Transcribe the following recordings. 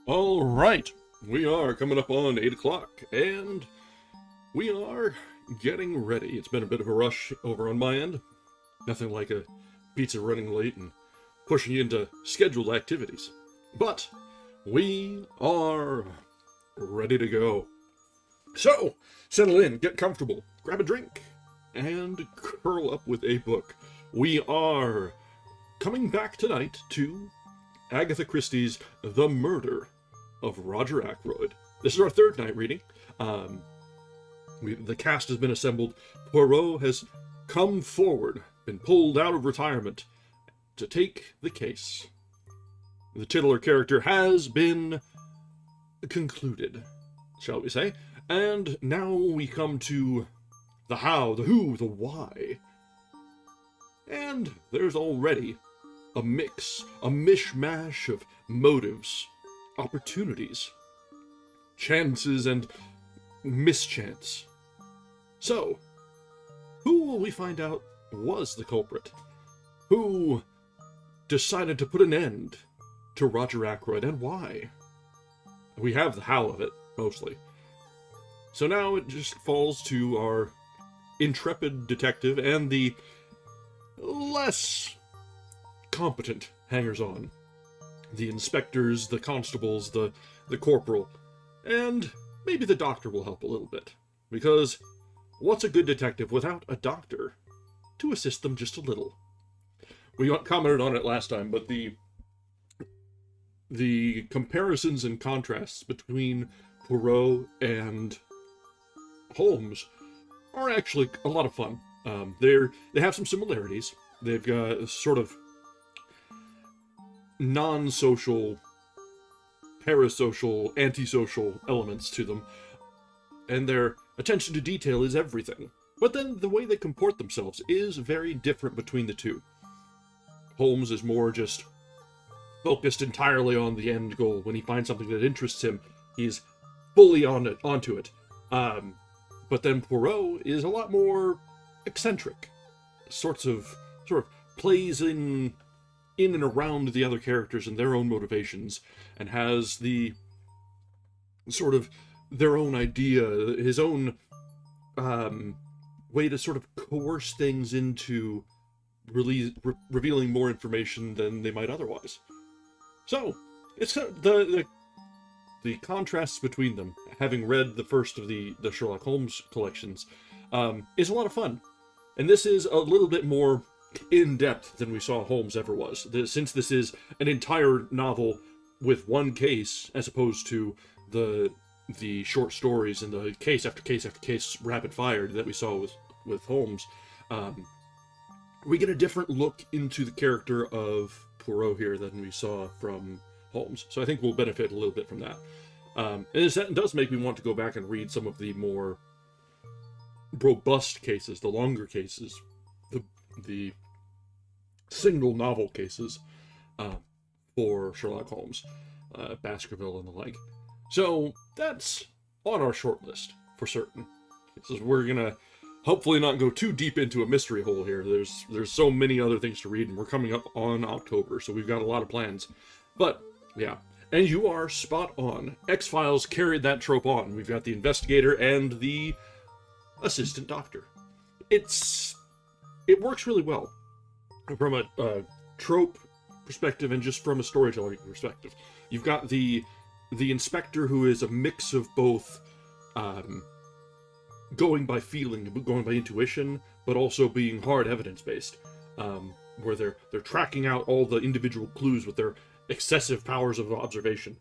All right, we are coming up on 8 o'clock, and we are getting ready. It's been a bit of a rush over on my end. Nothing like a pizza running late and pushing you into scheduled activities. But we are ready to go. So, settle in, get comfortable, grab a drink, and curl up with a book. We are coming back tonight to Agatha Christie's The Murder of Roger Ackroyd. This is our third night reading. The cast has been assembled. Poirot has come forward, been pulled out of retirement to take the case. The titular character has been concluded, shall we say. And now we come to the how, the who, the why. And there's already a mix, a mishmash of motives, opportunities, chances, and mischance. So, who will we find out was the culprit? Who decided to put an end to Roger Ackroyd, and why? We have the how of it, mostly. So now it just falls to our intrepid detective and the less competent hangers-on. The inspectors, the constables, the corporal, and maybe the doctor will help a little bit. Because what's a good detective without a doctor to assist them just a little? We commented on it last time, but the comparisons and contrasts between Poirot and Holmes are actually a lot of fun. They have some similarities. They've got sort of non-social, parasocial, antisocial elements to them, and their attention to detail is everything. But then the way they comport themselves is very different between the two. Holmes is more just focused entirely on the end goal. When he finds something that interests him, he's fully onto it. But then Poirot is a lot more eccentric, sort of plays in and around the other characters and their own motivations, and has the sort of their own idea, his own way to sort of coerce things into revealing more information than they might otherwise. So, it's the contrasts between them, having read the first of the Sherlock Holmes collections, is a lot of fun. And this is a little bit more in-depth than we saw Holmes ever was. Since this is an entire novel with one case, as opposed to the short stories and the case after case after case rapid-fire that we saw with Holmes, we get a different look into the character of Poirot here than we saw from Holmes. So I think we'll benefit a little bit from that. And that does make me want to go back and read some of the more robust cases, the longer cases, the single novel cases for Sherlock Holmes, Baskerville and the like. So that's on our short list for certain. So we're gonna hopefully not go too deep into a mystery hole here. There's so many other things to read, and we're coming up on October, so we've got a lot of plans. But yeah, and you are spot on. X-Files carried that trope on. We've got the investigator and the assistant doctor. It works really well from a trope perspective and just from a storytelling perspective. You've got the inspector, who is a mix of both going by feeling, going by intuition, but also being hard evidence-based, where they're tracking out all the individual clues with their excessive powers of observation.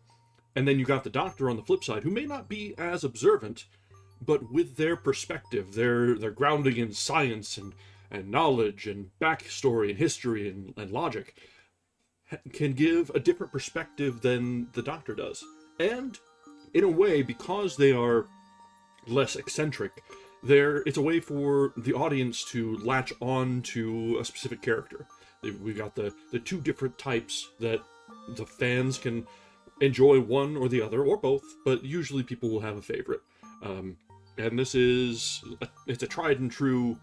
And then you got the doctor on the flip side, who may not be as observant, but with their perspective, their grounding in science and knowledge and backstory and history and logic, can give a different perspective than the doctor does. And in a way, because they are less eccentric, it's a way for the audience to latch on to a specific character. We've got the two different types that the fans can enjoy, one or the other, or both, but usually people will have a favorite. And this is it's a tried and true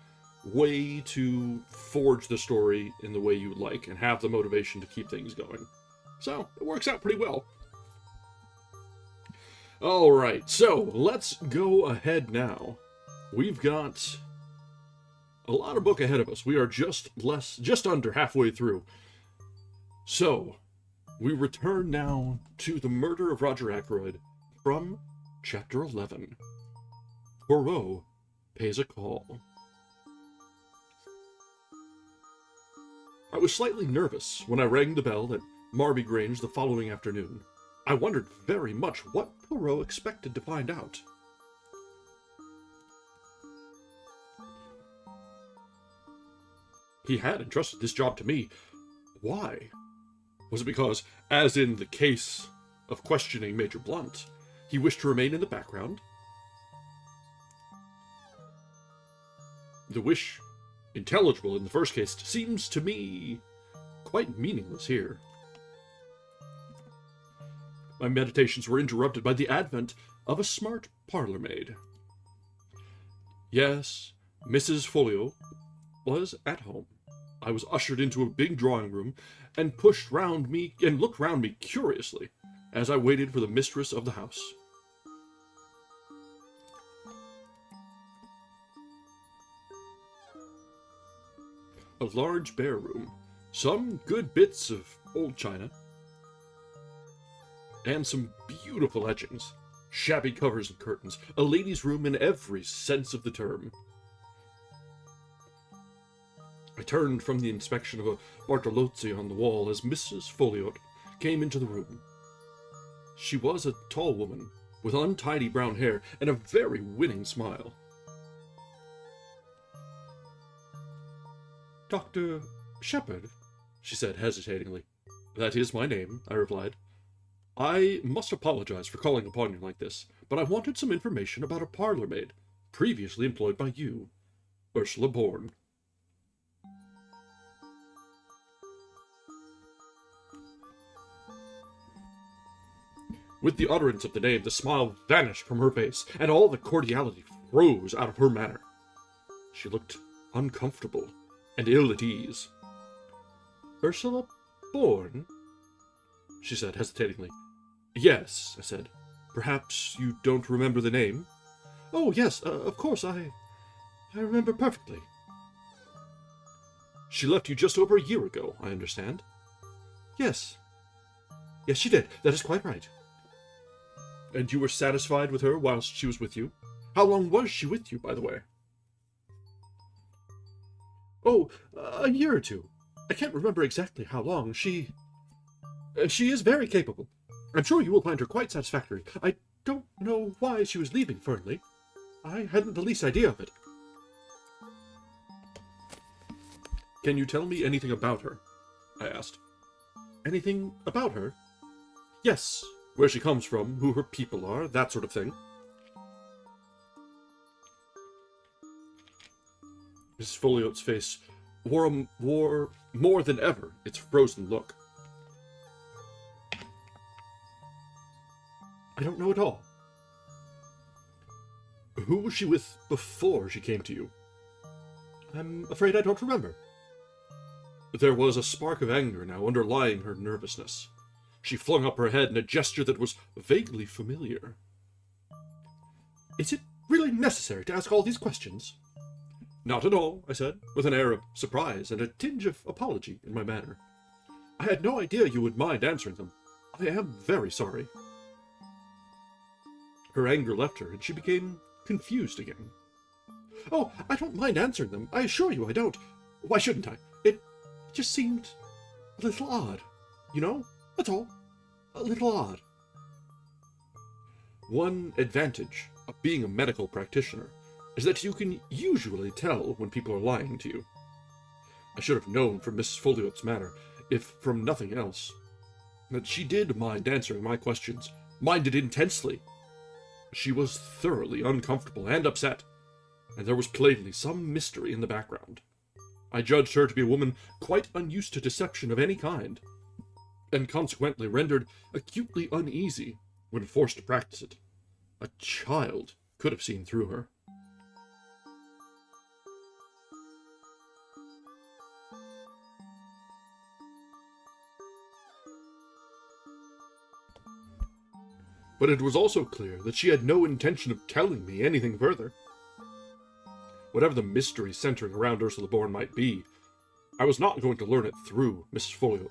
way to forge the story in the way you would like and have the motivation to keep things going. So it works out pretty well. Alright, so let's go ahead now. We've got a lot of book ahead of us. We are just under halfway through. So, we return now to the Murder of Roger Ackroyd from Chapter 11. Poirot pays a call. I was slightly nervous when I rang the bell at Marby Grange the following afternoon. I wondered very much what Poirot expected to find out. He had entrusted this job to me. Why? Was it because, as in the case of questioning Major Blunt, he wished to remain in the background? The wish, intelligible in the first case, seems to me quite meaningless here. My meditations were interrupted by the advent of a smart parlour-maid. Yes, Mrs. Folliot was at home. I was ushered into a big drawing room and looked round me curiously as I waited for the mistress of the house. A large bare room, some good bits of old china, and some beautiful etchings, shabby covers and curtains, a lady's room in every sense of the term. I turned from the inspection of a Bartolozzi on the wall as Mrs. Folliot came into the room. She was a tall woman, with untidy brown hair and a very winning smile. "Dr. Shepherd," she said hesitatingly. "That is my name," I replied. "I must apologize for calling upon you like this, but I wanted some information about a parlour-maid previously employed by you, Ursula Bourne." With the utterance of the name, the smile vanished from her face, and all the cordiality froze out of her manner. She looked uncomfortable and ill at ease. "Ursula Bourne?" she said hesitatingly. "Yes," I said. "Perhaps you don't remember the name?" "Oh, yes, of course, I remember perfectly." "She left you just over a year ago, I understand?" "Yes. Yes, she did. That is quite right." "And you were satisfied with her whilst she was with you? How long was she with you, by the way?" "Oh, a year or two. I can't remember exactly how long. She is very capable. I'm sure you will find her quite satisfactory. I don't know why she was leaving Fernley. I hadn't the least idea of it." "Can you tell me anything about her?" I asked. "Anything about her?" "Yes, where she comes from, who her people are, that sort of thing." Mrs. Folliot's face wore more than ever its frozen look. "I don't know at all." "Who was she with before she came to you?" "I'm afraid I don't remember." There was a spark of anger now underlying her nervousness. She flung up her head in a gesture that was vaguely familiar. "Is it really necessary to ask all these questions?" "Not at all," I said, with an air of surprise and a tinge of apology in my manner. "I had no idea you would mind answering them. I am very sorry." Her anger left her, and she became confused again. "Oh, I don't mind answering them. I assure you I don't. Why shouldn't I? It just seemed a little odd. You know? That's all. A little odd." One advantage of being a medical practitioner is that you can usually tell when people are lying to you. I should have known from Mrs. Folliot's manner, if from nothing else, that she did mind answering my questions, minded intensely. She was thoroughly uncomfortable and upset, and there was plainly some mystery in the background. I judged her to be a woman quite unused to deception of any kind, and consequently rendered acutely uneasy when forced to practice it. A child could have seen through her. but it was also clear that she had no intention of telling me anything further. Whatever the mystery centering around Ursula Bourne might be, I was not going to learn it through Mrs. Foyle.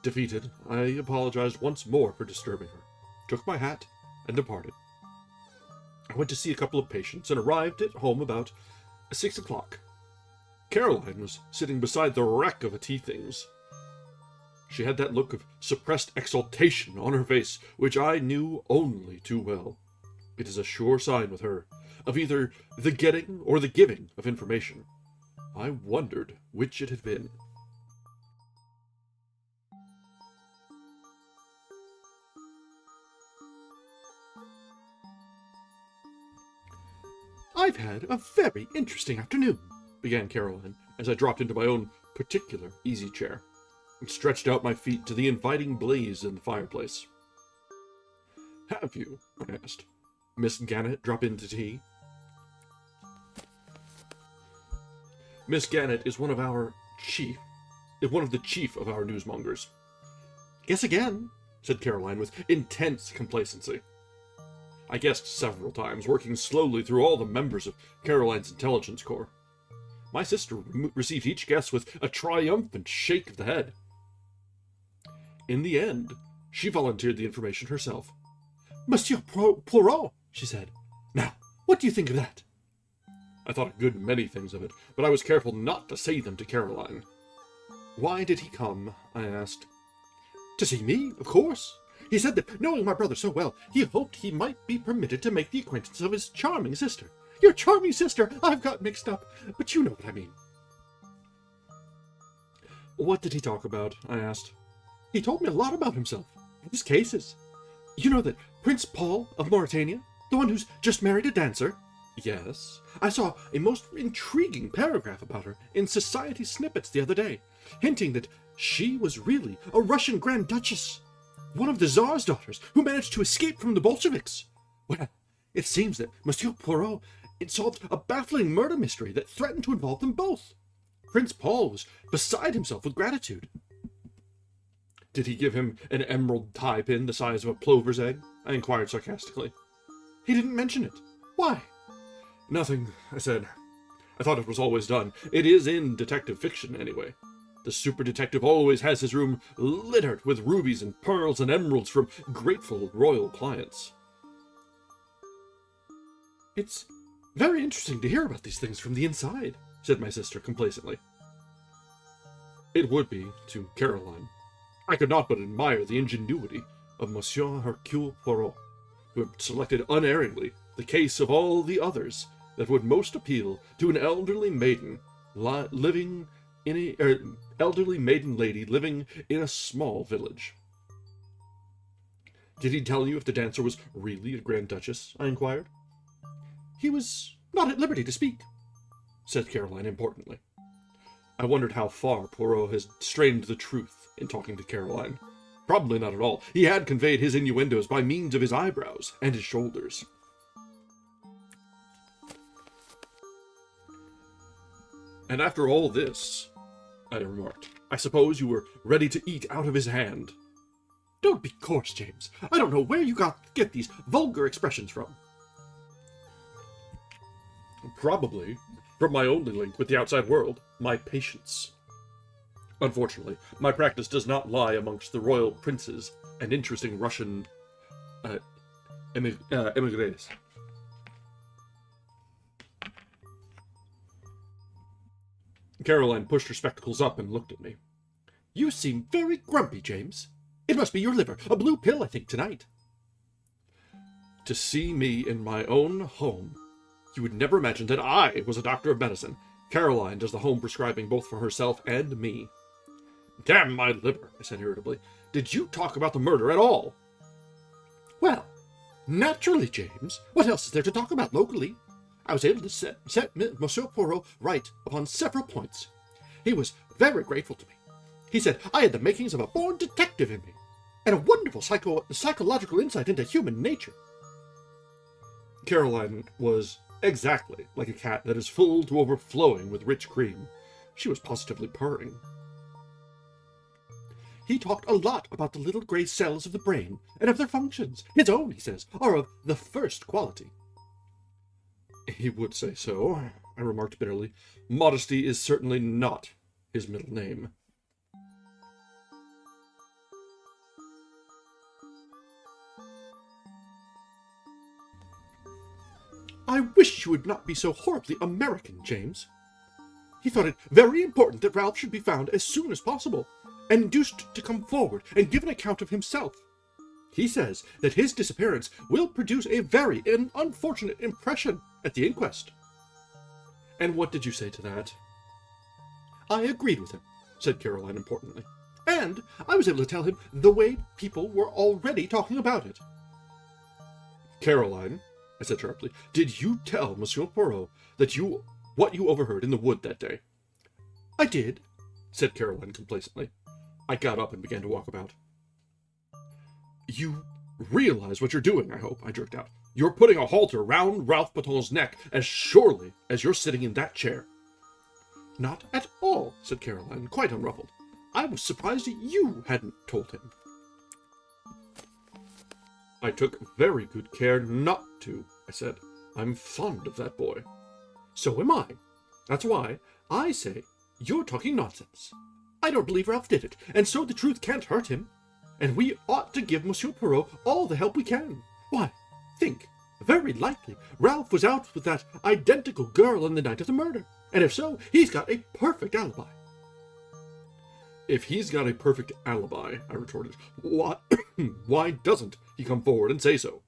Defeated, I apologized once more for disturbing her, took my hat, and departed. I went to see a couple of patients and arrived at home about 6 o'clock. Caroline was sitting beside the wreck of a tea things. She had that look of suppressed exultation on her face, which I knew only too well. It is a sure sign with her of either the getting or the giving of information. I wondered which it had been. "I've had a very interesting afternoon," began Caroline, as I dropped into my own particular easy chair and stretched out my feet to the inviting blaze in the fireplace. "Have you?" I asked. "Miss Gannett drop in to tea?" Miss Gannett is one of the chief of our newsmongers. "Guess again," said Caroline with intense complacency. I guessed several times, working slowly through all the members of Caroline's intelligence corps. My sister received each guess with a triumphant shake of the head. In the end, she volunteered the information herself. "Monsieur Poirot," she said. "Now, what do you think of that?" I thought a good many things of it, but I was careful not to say them to Caroline. "Why did he come?" I asked. "To see me, of course. He said that, knowing my brother so well, he hoped he might be permitted to make the acquaintance of his charming sister." "Your charming sister! I've got mixed up, but you know what I mean." "What did he talk about?" I asked. "He told me a lot about himself, and his cases. You know that Prince Paul of Mauritania, the one who's just married a dancer?" "Yes. I saw a most intriguing paragraph about her in Society Snippets the other day, hinting that she was really a Russian Grand Duchess, one of the Tsar's daughters who managed to escape from the Bolsheviks. Well, it seems that Monsieur Poirot solved a baffling murder mystery that threatened to involve them both. Prince Paul was beside himself with gratitude." "Did he give him an emerald tie pin the size of a plover's egg?" I inquired sarcastically. "He didn't mention it. Why?" "Nothing," I said. "I thought it was always done. It is in detective fiction, anyway. The super detective always has his room littered with rubies and pearls and emeralds from grateful royal clients." "It's very interesting to hear about these things from the inside," said my sister complacently. It would be to Caroline. I could not but admire the ingenuity of Monsieur Hercule Poirot, who had selected unerringly the case of all the others that would most appeal to an elderly maiden lady living in a small village. "Did he tell you if the dancer was really a Grand Duchess?" I inquired. "He was not at liberty to speak," said Caroline importantly. I wondered how far Poirot has strained the truth in talking to Caroline. Probably not at all. He had conveyed his innuendos by means of his eyebrows and his shoulders. "And after all this," I remarked, "I suppose you were ready to eat out of his hand." "Don't be coarse, James. I don't know where you get these vulgar expressions from." "Probably from my only link with the outside world, my patients. Unfortunately, my practice does not lie amongst the royal princes and interesting Russian emigres." Caroline pushed her spectacles up and looked at me. "You seem very grumpy, James. It must be your liver. A blue pill, I think, tonight." To see me in my own home, you would never imagine that I was a doctor of medicine. Caroline does the home prescribing both for herself and me. "Damn my liver," I said irritably. "Did you talk about the murder at all?" "Well, naturally, James. What else is there to talk about locally? I was able to set Monsieur Poirot right upon several points. He was very grateful to me. He said I had the makings of a born detective in me, and a wonderful psychological insight into human nature." Caroline was exactly like a cat that is full to overflowing with rich cream. She was positively purring. he talked a lot about the little gray cells of the brain and of their functions. His own, he says, are of the first quality. He would say so, I remarked bitterly. Modesty is certainly not his middle name. I wish you would not be so horribly American, James. He thought it very important that Ralph should be found as soon as possible, and induced to come forward and give an account of himself. He says that his disappearance will produce a very unfortunate impression at the inquest. And what did you say to that? I agreed with him, said Caroline importantly, and I was able to tell him the way people were already talking about it. Caroline, I said sharply, did you tell Monsieur Poirot what you overheard in the wood that day? I did, said Caroline complacently. I got up and began to walk about. You realize what you're doing, I hope, I jerked out. You're putting a halter round Ralph Paton's neck as surely as you're sitting in that chair. Not at all, said Caroline, quite unruffled. I was surprised that you hadn't told him. I took very good care not to, I said. I'm fond of that boy. So am I. That's why I say you're talking nonsense. I don't believe Ralph did it, and so the truth can't hurt him. And we ought to give Monsieur Poirot all the help we can. Why, think, very likely Ralph was out with that identical girl on the night of the murder, and if so, he's got a perfect alibi. If he's got a perfect alibi, I retorted, why doesn't he come forward and say so?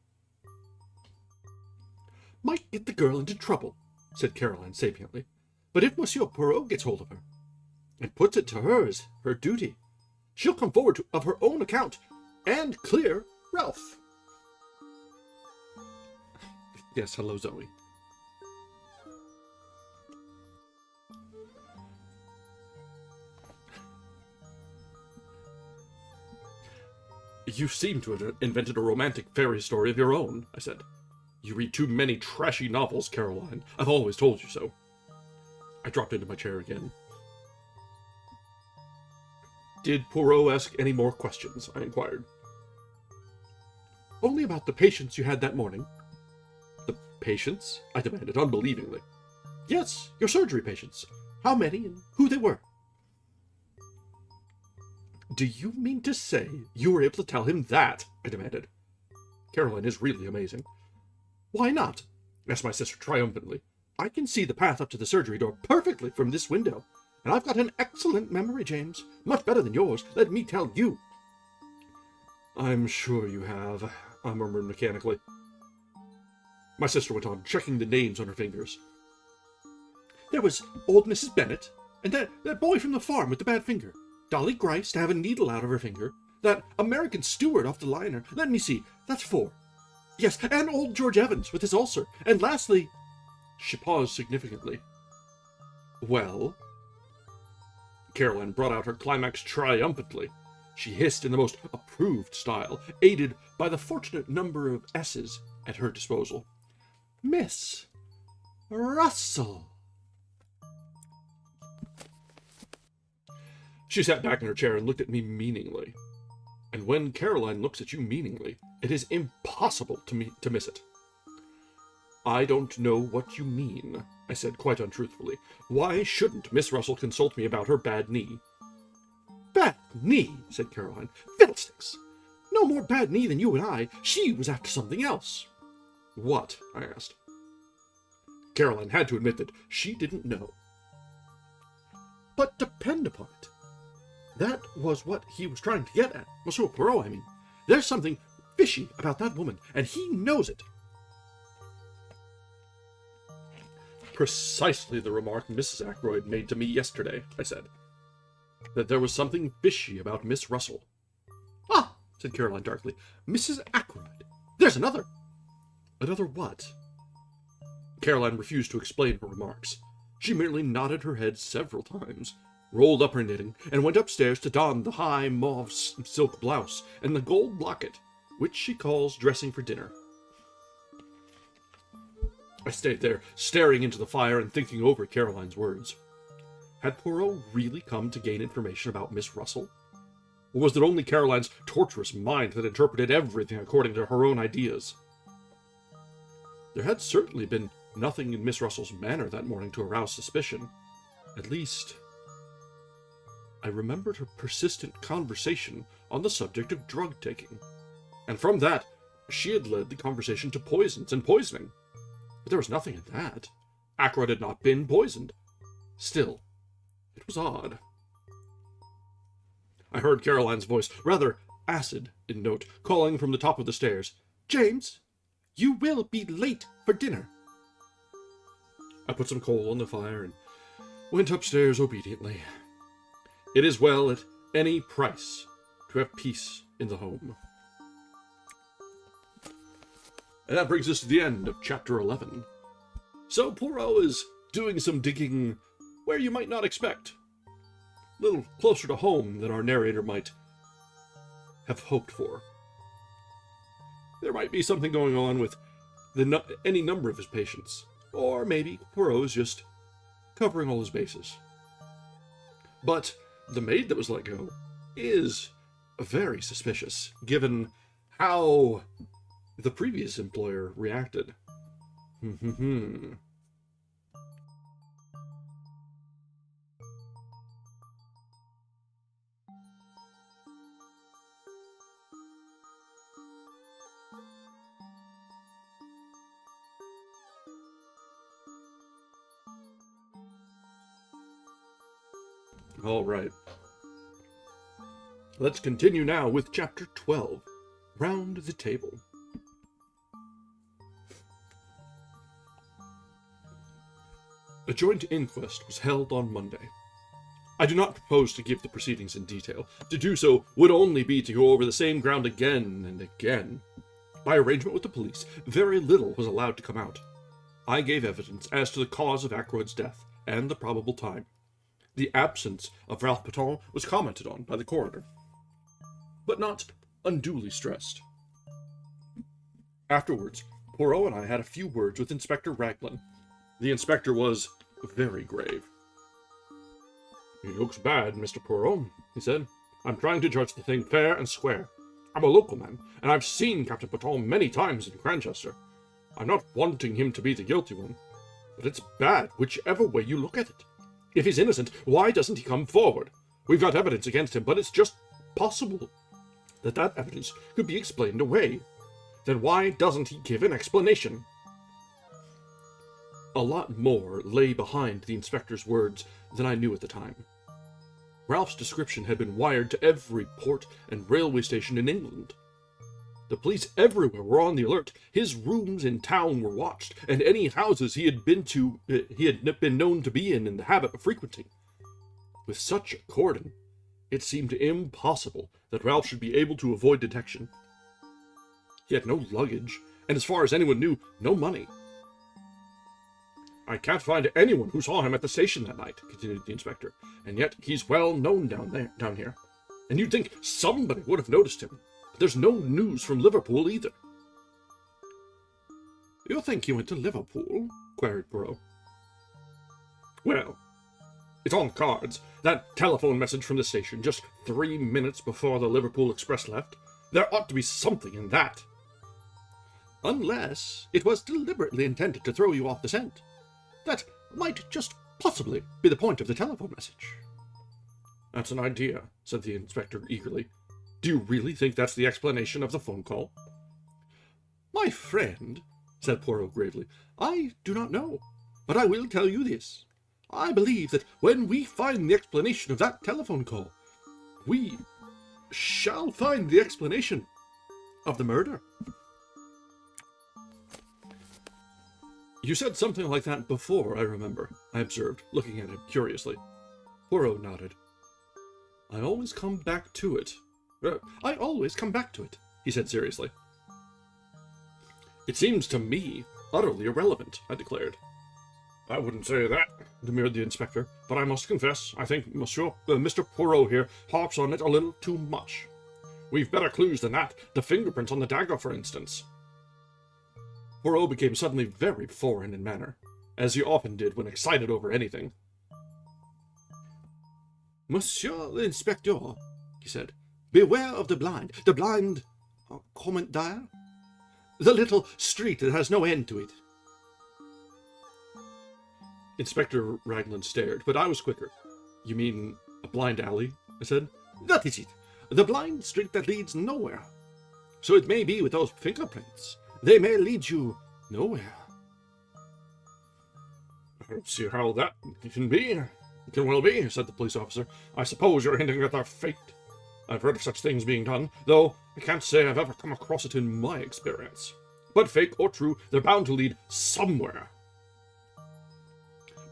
Might get the girl into trouble, said Caroline sapiently, but if Monsieur Poirot gets hold of her, and puts it to her as her duty, she'll come forward of her own account and clear Ralph. Yes, hello, Zoe. You seem to have invented a romantic fairy story of your own, I said. You read too many trashy novels, Caroline. I've always told you so. I dropped into my chair again. Did Poirot ask any more questions? I inquired. Only about the patients you had that morning. The patients? I demanded, unbelievingly. Yes, your surgery patients. How many and who they were. Do you mean to say you were able to tell him that? I demanded. Caroline is really amazing. Why not? Asked my sister triumphantly. I can see the path up to the surgery door perfectly from this window. And I've got an excellent memory, James. Much better than yours, let me tell you. I'm sure you have, I murmured mechanically. My sister went on, checking the names on her fingers. There was old Mrs. Bennet, and that boy from the farm with the bad finger. Dolly Grice to have a needle out of her finger. That American steward off the liner. Let me see, that's 4. Yes, and old George Evans with his ulcer. And lastly... She paused significantly. Well? Caroline brought out her climax triumphantly. She hissed in the most approved style, aided by the fortunate number of S's at her disposal. Miss Russell. She sat back in her chair and looked at me meaningly. And when Caroline looks at you meaningly, it is impossible to miss it. I don't know what you mean, I said quite untruthfully. Why shouldn't Miss Russell consult me about her bad knee? Bad knee, said Caroline. Fiddlesticks! No more bad knee than you and I. She was after something else. What? I asked. Caroline had to admit that she didn't know. But depend upon it. That was what he was trying to get at. Monsieur Poirot, I mean. There's something fishy about that woman, and he knows it. Precisely the remark Mrs. Ackroyd made to me yesterday, I said. That there was something fishy about Miss Russell. Ah, said Caroline darkly. Mrs. Ackroyd. There's another. Another what? Caroline refused to explain her remarks. She merely nodded her head several times, rolled up her knitting, and went upstairs to don the high mauve silk blouse and the gold locket, which she calls dressing for dinner. I stayed there, staring into the fire and thinking over Caroline's words. Had Poirot really come to gain information about Miss Russell? Or was it only Caroline's torturous mind that interpreted everything according to her own ideas? There had certainly been nothing in Miss Russell's manner that morning to arouse suspicion. At least, I remembered her persistent conversation on the subject of drug-taking, and from that, she had led the conversation to poisons and poisoning. But there was nothing in that. Ackroyd had not been poisoned. Still, it was odd. I heard Caroline's voice, rather acid in note, calling from the top of the stairs, "James, you will be late for dinner." I put some coal on the fire and went upstairs obediently. It is well at any price to have peace in the home. And that brings us to the end of Chapter 11. So Poirot is doing some digging where you might not expect. A little closer to home than our narrator might have hoped for. There might be something going on with any number of his patients, or maybe Poirot is just covering all his bases. But the maid that was let go is very suspicious, given how the previous employer reacted. All right. Let's continue now with Chapter 12, Round the Table. A joint inquest was held on Monday. I do not propose to give the proceedings in detail. To do so would only be to go over the same ground again and again. By arrangement with the police, very little was allowed to come out. I gave evidence as to the cause of Ackroyd's death and the probable time. The absence of Ralph Paton was commented on by the coroner, but not unduly stressed. Afterwards, Poirot and I had a few words with Inspector Raglan. The inspector was very grave. "He looks bad, Mr. Poirot," he said. "I'm trying to judge the thing fair and square. I'm a local man, and I've seen Captain Paton many times in Cranchester. I'm not wanting him to be the guilty one, but it's bad whichever way you look at it. If he's innocent, why doesn't he come forward? We've got evidence against him, but it's just possible that that evidence could be explained away. Then why doesn't he give an explanation?" A lot more lay behind the inspector's words than I knew at the time. Ralph's description had been wired to every port and railway station in England. The police everywhere were on the alert. His rooms in town were watched, and any houses he had been known to be in the habit of frequenting. With such a cordon, it seemed impossible that Ralph should be able to avoid detection. He had no luggage, and as far as anyone knew, no money. "I can't find anyone who saw him at the station that night," continued the inspector, "and yet he's well known down here. And you'd think somebody would have noticed him. But there's no news from Liverpool either." "You think he went to Liverpool?" queried Poirot. "Well, it's on cards. That telephone message from the station just 3 minutes before the Liverpool express left. There ought to be something in that." "Unless it was deliberately intended to throw you off the scent. That might just possibly be the point of the telephone message." "That's an idea," said the inspector eagerly. "Do you really think that's the explanation of the phone call?" "My friend," said Poirot gravely, "I do not know, but I will tell you this. I believe that when we find the explanation of that telephone call, we shall find the explanation of the murder." "You said something like that before, I remember," I observed, looking at him curiously. Poirot nodded. "I always come back to it," he said seriously. "It seems to me utterly irrelevant," I declared. "I wouldn't say that," demurred the inspector, "but I must confess, I think Mr. Poirot here harps on it a little too much. We've better clues than that, the fingerprints on the dagger, for instance." Poirot became suddenly very foreign in manner, as he often did when excited over anything. "Monsieur l'Inspecteur," he said, Beware of the blind. The blind, comment dire? The little street that has no end to it. Inspector Raglan stared, but I was quicker. You mean a blind alley? I said. That is it. The blind street that leads nowhere. So it may be with those fingerprints. They may lead you nowhere. I don't see how that can be. It can well be, said the police officer. I suppose you're hinting at their fate. I've heard of such things being done, though I can't say I've ever come across it in my experience. But fake or true, they're bound to lead somewhere.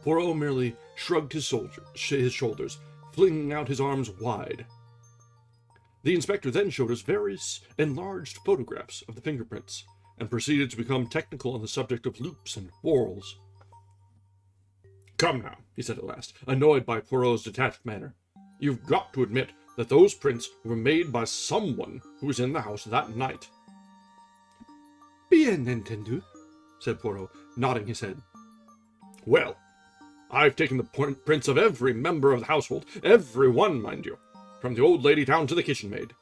Poirot merely shrugged his shoulders, flinging out his arms wide. The inspector then showed us various enlarged photographs of the fingerprints, and proceeded to become technical on the subject of loops and whorls. Come now, he said at last, annoyed by Poirot's detached manner. You've got to admit that those prints were made by someone who was in the house that night. Bien entendu, said Poirot, nodding his head. Well, I've taken the prints of every member of the household, every one, mind you, from the old lady down to the kitchen maid.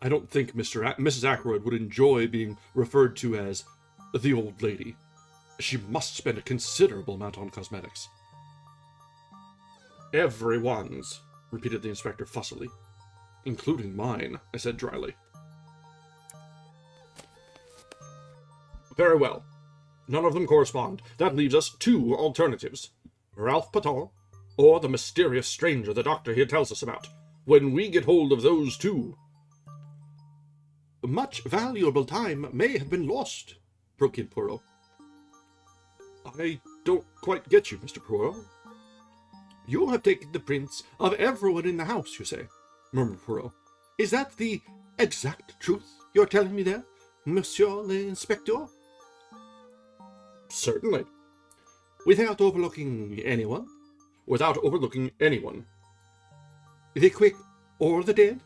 I don't think Mrs. Ackroyd would enjoy being referred to as the old lady. She must spend a considerable amount on cosmetics. Everyone's, repeated the inspector fussily. Including mine, I said dryly. Very well. None of them correspond. That leaves us two alternatives. Ralph Patton, or the mysterious stranger the doctor here tells us about. When we get hold of those two... Much valuable time may have been lost, broke in Poirot. I don't quite get you, Mr. Poirot. You have taken the prints of everyone in the house, you say, murmured Poirot. Is that the exact truth you're telling me there, Monsieur l'Inspecteur? Certainly. Without overlooking anyone? Without overlooking anyone. The quick or the dead?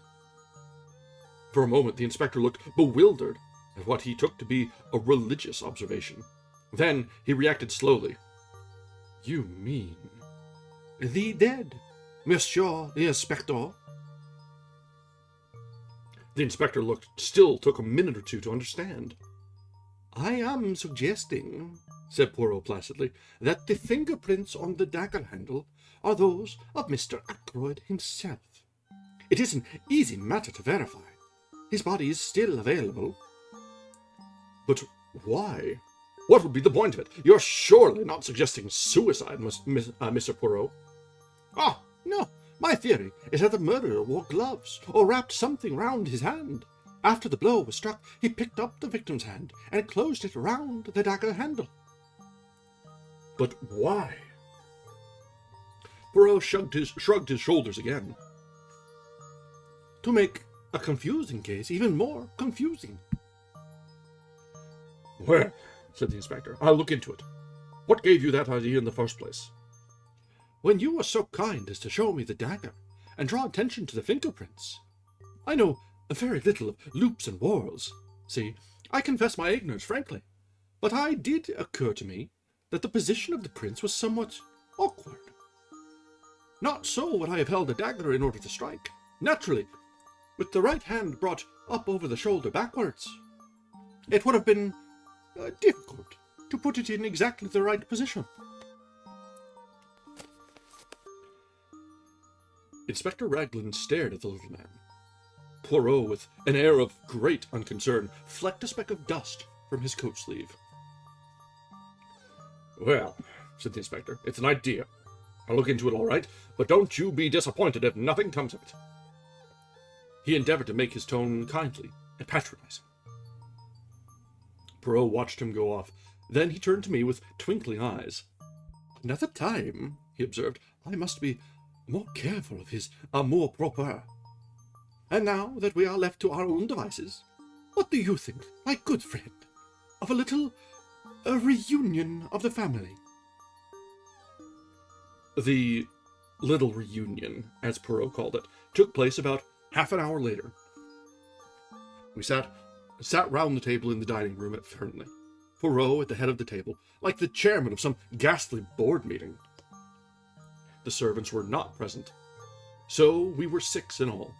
For a moment the inspector looked bewildered at what he took to be a religious observation. Then he reacted slowly. You mean... The dead, Monsieur l'Inspecteur. The inspector still took a minute or two to understand. I am suggesting, said Poirot placidly, that the fingerprints on the dagger handle are those of Mr. Ackroyd himself. It is an easy matter to verify. His body is still available. But why? What would be the point of it? You're surely not suggesting suicide, Mr. Poirot. Ah, no. My theory is that the murderer wore gloves or wrapped something round his hand. After the blow was struck, he picked up the victim's hand and closed it round the dagger handle. But why? Poirot shrugged his shoulders again. To make a confusing case even more confusing. Well, said the inspector, I'll look into it. What gave you that idea in the first place? When you were so kind as to show me the dagger and draw attention to the fingerprints. I know very little of loops and whorls. See, I confess my ignorance, frankly. But it did occur to me that the position of the prints was somewhat awkward. Not so would I have held a dagger in order to strike. Naturally, with the right hand brought up over the shoulder backwards. It would have been difficult to put it in exactly the right position. Inspector Raglan stared at the little man. Poirot, with an air of great unconcern, flecked a speck of dust from his coat sleeve. Well, said the inspector, it's an idea. I'll look into it all right, but don't you be disappointed if nothing comes of it. He endeavored to make his tone kindly and patronizing. Poirot watched him go off. Then he turned to me with twinkling eyes. Another time, he observed, I must be more careful of his amour-propre. And now that we are left to our own devices, what do you think, my good friend, of a little reunion of the family? The little reunion, as Poirot called it, took place about half an hour later. We sat round the table in the dining room at Fernley, Poirot at the head of the table, like the chairman of some ghastly board meeting. The servants were not present, so we were 6 in all.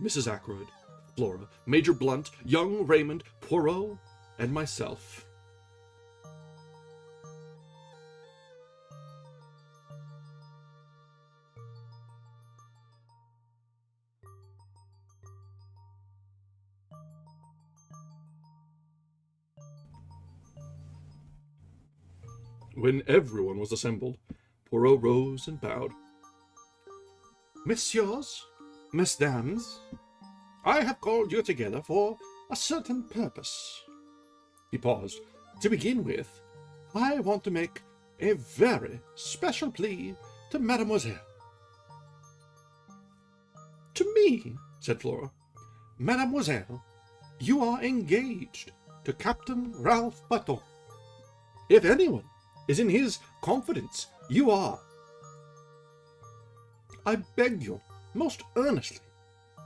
Mrs. Ackroyd, Flora, Major Blunt, young Raymond, Poirot, and myself. When everyone was assembled, Poirot rose and bowed. Messieurs, mesdames, I have called you together for a certain purpose. He paused. To begin with, I want to make a very special plea to Mademoiselle. To me, said Flora. Mademoiselle, you are engaged to Captain Ralph Button. If anyone is in his confidence, you are. I beg you, most earnestly,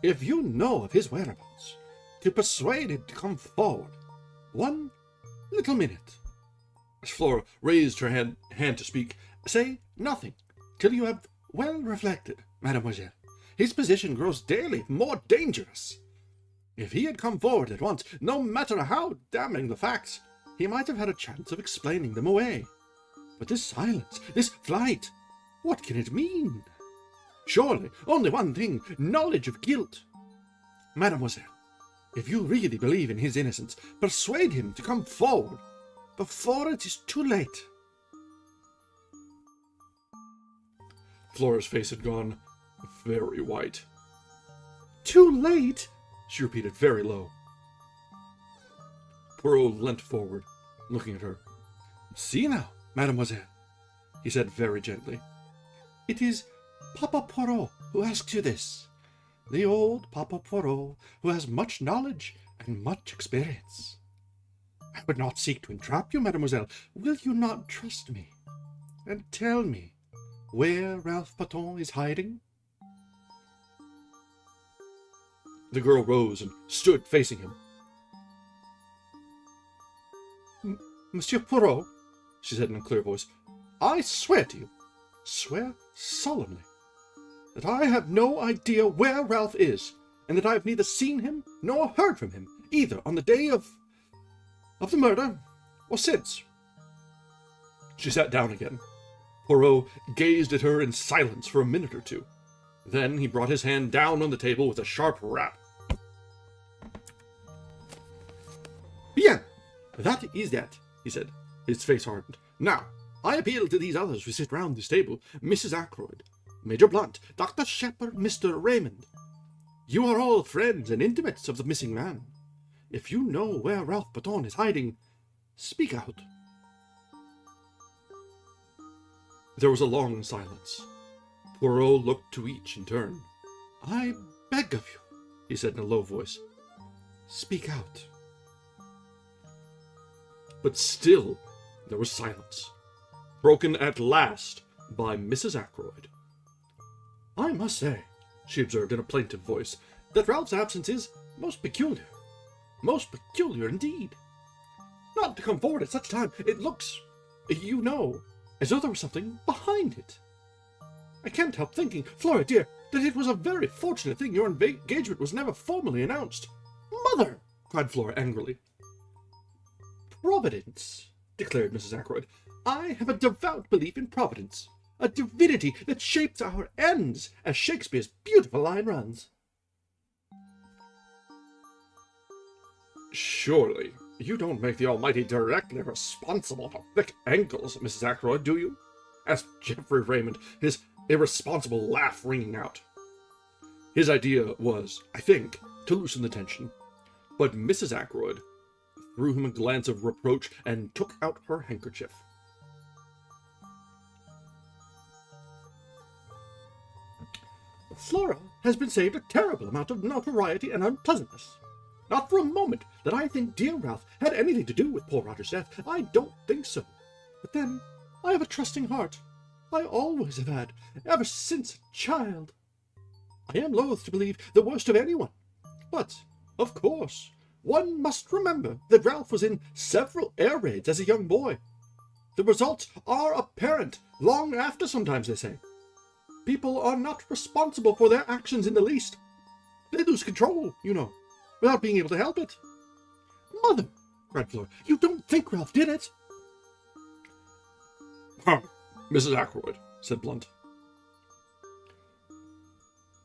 if you know of his whereabouts, to persuade him to come forward. 1 little minute. As Flora raised her hand to speak, say nothing till you have well reflected, mademoiselle. His position grows daily more dangerous. If he had come forward at once, no matter how damning the facts, he might have had a chance of explaining them away. But this silence, this flight, what can it mean? Surely only one thing, knowledge of guilt. Mademoiselle, if you really believe in his innocence, persuade him to come forward before it is too late. Flora's face had gone very white. Too late? She repeated very low. Poirot leant forward, looking at her. See now, mademoiselle, he said very gently. It is Papa Poirot who asks you this. The old Papa Poirot who has much knowledge and much experience. I would not seek to entrap you, mademoiselle. Will you not trust me? And tell me where Ralph Patton is hiding? The girl rose and stood facing him. Monsieur Poirot, she said in a clear voice, I swear to you, swear solemnly, that I have no idea where Ralph is, and that I have neither seen him nor heard from him, either on the day of the murder or since. She sat down again. Poirot gazed at her in silence for a minute or two. Then he brought his hand down on the table with a sharp rap. Bien, that is that, he said. His face hardened. Now, I appeal to these others who sit round this table, Mrs. Ackroyd, Major Blunt, Dr. Shepherd, Mr. Raymond. You are all friends and intimates of the missing man. If you know where Ralph Patton is hiding, speak out. There was a long silence. Poirot looked to each in turn. I beg of you, he said in a low voice, speak out. But still there was silence, broken at last by Mrs. Ackroyd. I must say, she observed in a plaintive voice, that Ralph's absence is most peculiar indeed. Not to come forward at such time, it looks, you know, as though there was something behind it. I can't help thinking, Flora dear, that it was a very fortunate thing your engagement was never formally announced. Mother! Cried Flora angrily. Providence, declared Mrs. Ackroyd. I have a devout belief in Providence, a divinity that shapes our ends, as Shakespeare's beautiful line runs. Surely you don't make the Almighty directly responsible for thick ankles, Mrs. Ackroyd, do you? Asked Geoffrey Raymond, his irresponsible laugh ringing out. His idea was, I think, to loosen the tension, but Mrs. Ackroyd threw him a glance of reproach and took out her handkerchief. Flora has been saved a terrible amount of notoriety and unpleasantness. Not for a moment that I think dear Ralph had anything to do with poor Roger's death. I don't think so. But then, I have a trusting heart. I always have had, ever since a child. I am loath to believe the worst of anyone. But, of course, one must remember that Ralph was in several air raids as a young boy. The results are apparent long after, sometimes they say. People are not responsible for their actions in the least. They lose control, you know, without being able to help it. Mother, cried Flora, you don't think Ralph did it? Mrs. Ackroyd, said Blunt.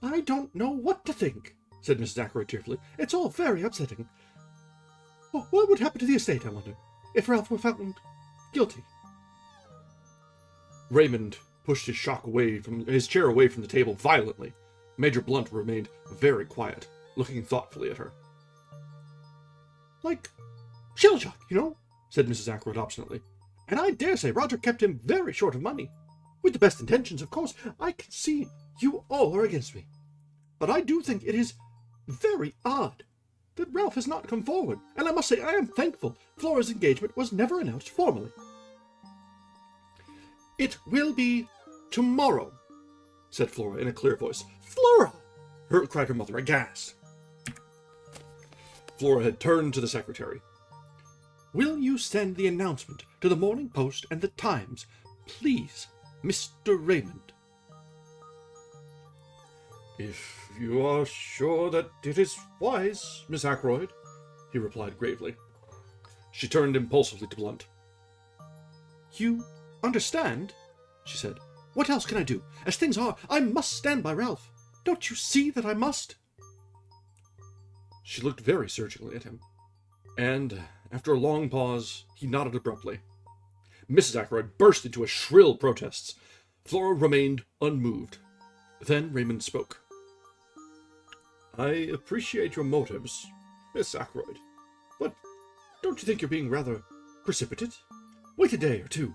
I don't know what to think, said Mrs. Ackroyd tearfully. It's all very upsetting. Oh, what would happen to the estate, I wonder, if Ralph were found guilty? Raymond pushed his chair away from the table violently. Major Blunt remained very quiet, looking thoughtfully at her. Like shell shock, you know, said Mrs. Ackroyd obstinately. And I dare say Roger kept him very short of money. With the best intentions, of course. I can see you all are against me. But I do think it is very odd that Ralph has not come forward, and I must say I am thankful Flora's engagement was never announced formally. It will be tomorrow, said Flora in a clear voice. Flora! Cried her mother, aghast. Flora had turned to the secretary. Will you send the announcement to the Morning Post and the Times, please, Mr. Raymond? If you are sure that it is wise, Miss Ackroyd, he replied gravely. She turned impulsively to Blunt. You understand? She said. What else can I do? As things are, I must stand by Ralph. Don't you see that I must? She looked very searchingly at him, and, after a long pause, he nodded abruptly. Mrs. Ackroyd burst into a shrill protests. Flora remained unmoved. Then Raymond spoke. I appreciate your motives, Miss Ackroyd, but don't you think you're being rather precipitate? Wait a day or two.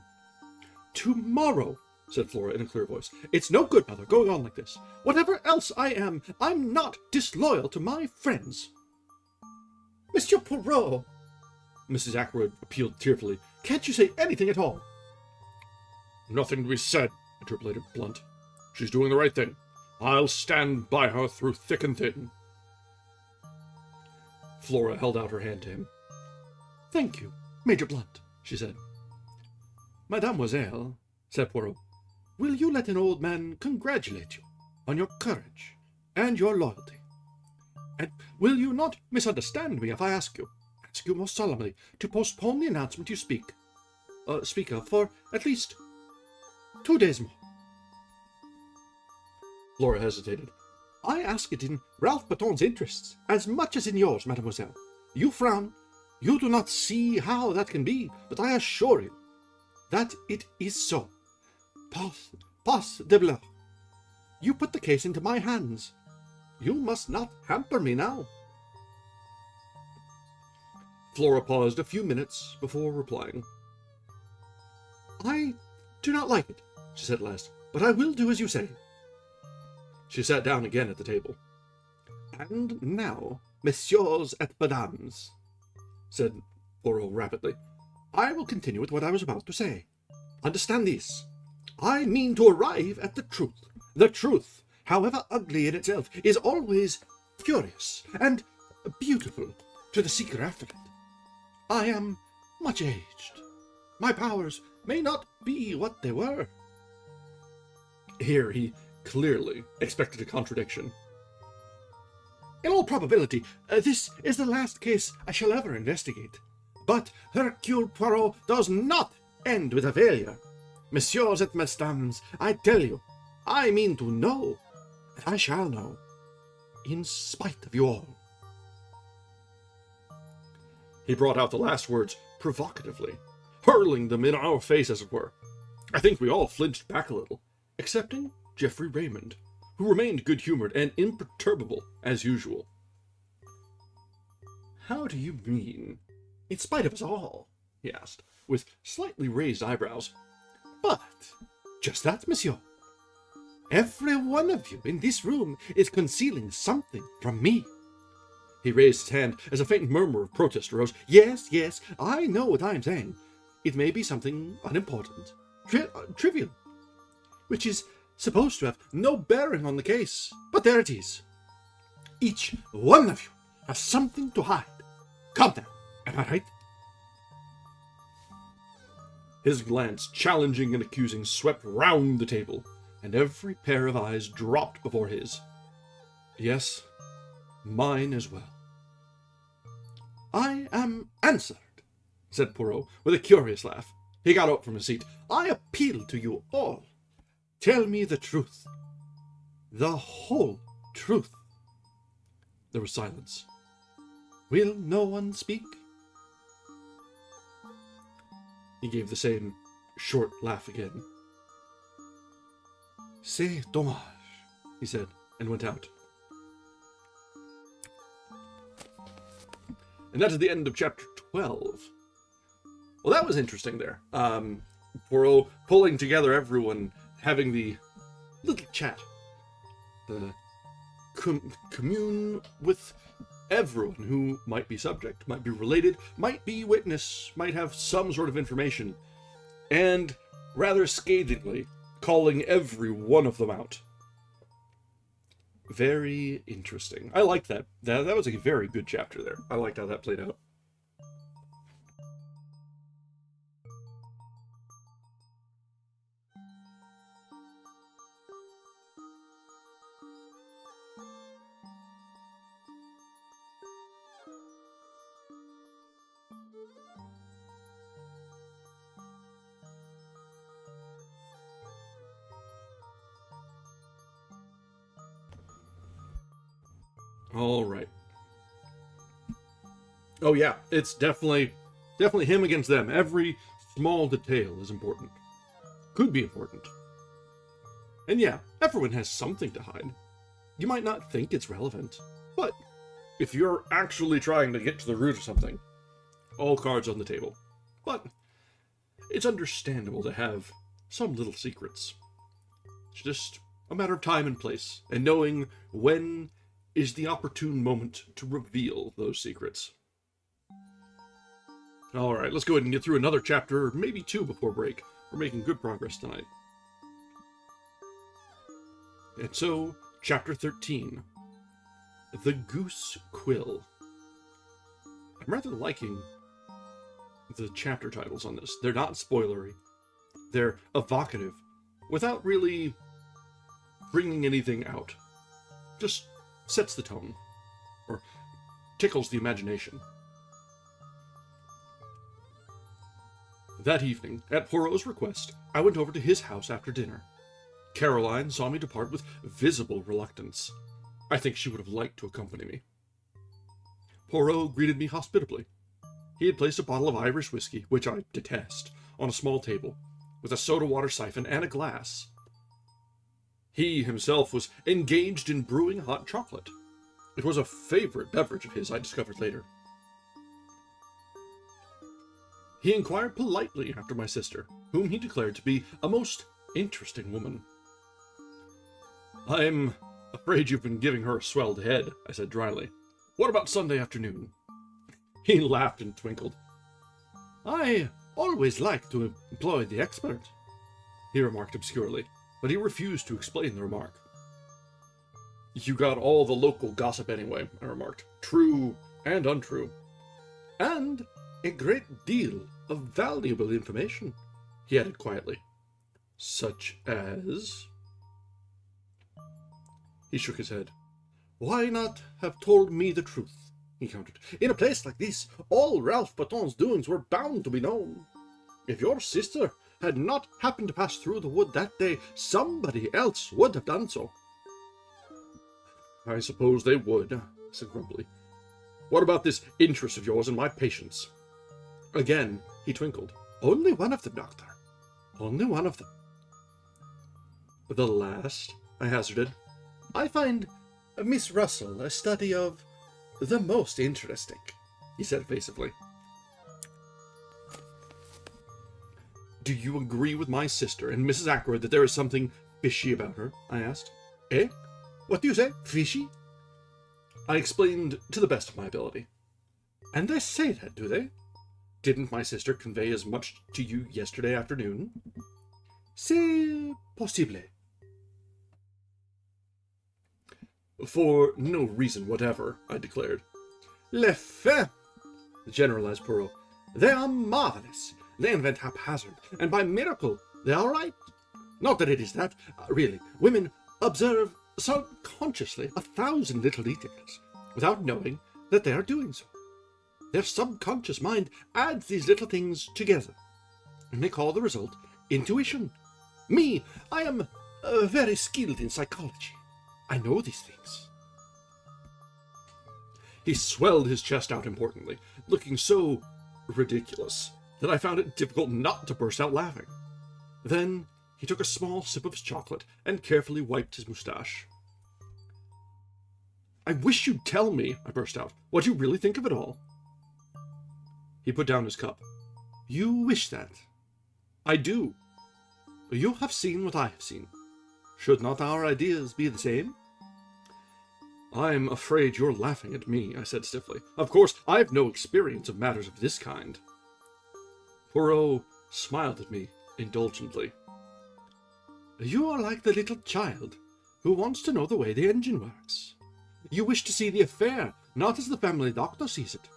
Tomorrow, said Flora in a clear voice. It's no good, Mother, going on like this. Whatever else I am, I'm not disloyal to my friends. Monsieur Poirot, Mrs. Ackroyd appealed tearfully, can't you say anything at all? Nothing to be said, interpolated Blunt. She's doing the right thing. I'll stand by her through thick and thin. Flora held out her hand to him. Thank you, Major Blunt, she said. Mademoiselle, said Poirot, will you let an old man congratulate you on your courage and your loyalty? And will you not misunderstand me if I ask you most solemnly, to postpone the announcement you speak of for at least 2 days more? Flora hesitated. I ask it in Ralph Baton's interests, as much as in yours, mademoiselle. You frown. You do not see how that can be, but I assure you that it is so. Pas de bleu. You put the case into my hands. You must not hamper me now. Flora paused a few minutes before replying. I do not like it, she said at last, but I will do as you say. She sat down again at the table. And now, messieurs et madames, said Poirot rapidly, I will continue with what I was about to say. Understand this. I mean to arrive at the truth. The truth, however ugly in itself, is always curious and beautiful to the seeker after it. I am much aged. My powers may not be what they were. Here he clearly expected a contradiction. In all probability, this is the last case I shall ever investigate. But Hercule Poirot does not end with a failure. Messieurs et mesdames, I tell you, I mean to know, and I shall know, in spite of you all. He brought out the last words provocatively, hurling them in our face, as it were. I think we all flinched back a little, excepting Geoffrey Raymond, who remained good-humored and imperturbable as usual. How do you mean, in spite of us all? He asked, with slightly raised eyebrows. But just that, monsieur. Every one of you in this room is concealing something from me. He raised his hand as a faint murmur of protest arose. Yes, I know what I am saying. It may be something unimportant, trivial, which is supposed to have no bearing on the case. But there it is. Each one of you has something to hide. Come now, am I right? His glance, challenging and accusing, swept round the table, and every pair of eyes dropped before his. Yes, Mine as well. I am answered, said Poirot, with a curious laugh. He got up from his seat. I appeal to you all. Tell me the truth. The whole truth. There was silence. Will no one speak? He gave the same short laugh again. C'est dommage, he said, and went out. And that is the end of chapter 12. Well, that was interesting there. Poirot pulling together everyone, having the little chat. The commune with everyone who might be subject, might be related, might be witness, might have some sort of information. And rather scathingly, calling every one of them out. Very interesting. I liked that. That was a very good chapter there. I liked how that played out. All right. Oh yeah, it's definitely him against them. Every small detail is important. Could be important. And yeah, everyone has something to hide. You might not think it's relevant, but if you're actually trying to get to the root of something, all cards on the table. But it's understandable to have some little secrets. It's just a matter of time and place, and knowing when is the opportune moment to reveal those secrets. Alright, let's go ahead and get through another chapter, or maybe two before break. We're making good progress tonight. And so, chapter 13. The Goose Quill. I'm rather liking the chapter titles on this. They're not spoilery. They're evocative, without really bringing anything out. Just sets the tone, or tickles the imagination. That evening, at Poirot's request, I went over to his house after dinner. Caroline saw me depart with visible reluctance. I think she would have liked to accompany me. Poirot greeted me hospitably. He had placed a bottle of Irish whiskey, which I detest, on a small table, with a soda water siphon and a glass. He himself was engaged in brewing hot chocolate. It was a favorite beverage of his, I discovered later. He inquired politely after my sister, whom he declared to be a most interesting woman. I'm afraid you've been giving her a swelled head, I said dryly. What about Sunday afternoon? He laughed and twinkled. I always like to employ the expert, he remarked obscurely, but he refused to explain the remark. You got all the local gossip anyway, I remarked. True and untrue. And a great deal of valuable information, he added quietly. Such as? He shook his head. Why not have told me the truth? He countered. In a place like this, all Ralph Baton's doings were bound to be known. If your sister had not happened to pass through the wood that day, somebody else would have done so. I suppose they would, said grumpily. What about this interest of yours in my patients? Again, he twinkled. Only one of them, Doctor. Only one of them. The last, I hazarded. I find Miss Russell a study of the most interesting, he said evasively. Do you agree with my sister and Mrs. Ackroyd that there is something fishy about her? I asked. Eh? What do you say? Fishy? I explained to the best of my ability. And they say that, do they? Didn't my sister convey as much to you yesterday afternoon? C'est possible. For no reason whatever, I declared. Les faits, generalized Poirot. They are marvelous. They invent haphazard, and by miracle they are right. Not that it is that. Really, women observe subconsciously 1,000 little details, without knowing that they are doing so. Their subconscious mind adds these little things together, and they call the result intuition. Me, I am very skilled in psychology. I know these things. He swelled his chest out importantly, looking so ridiculous that I found it difficult not to burst out laughing. Then he took a small sip of his chocolate and carefully wiped his moustache. I wish you'd tell me, I burst out, what you really think of it all. He put down his cup. You wish that? I do. You have seen what I have seen. Should not our ideas be the same? I'm afraid you're laughing at me, I said stiffly. Of course, I have no experience of matters of this kind. Poirot smiled at me indulgently. You are like the little child who wants to know the way the engine works. You wish to see the affair, not as the family doctor sees it,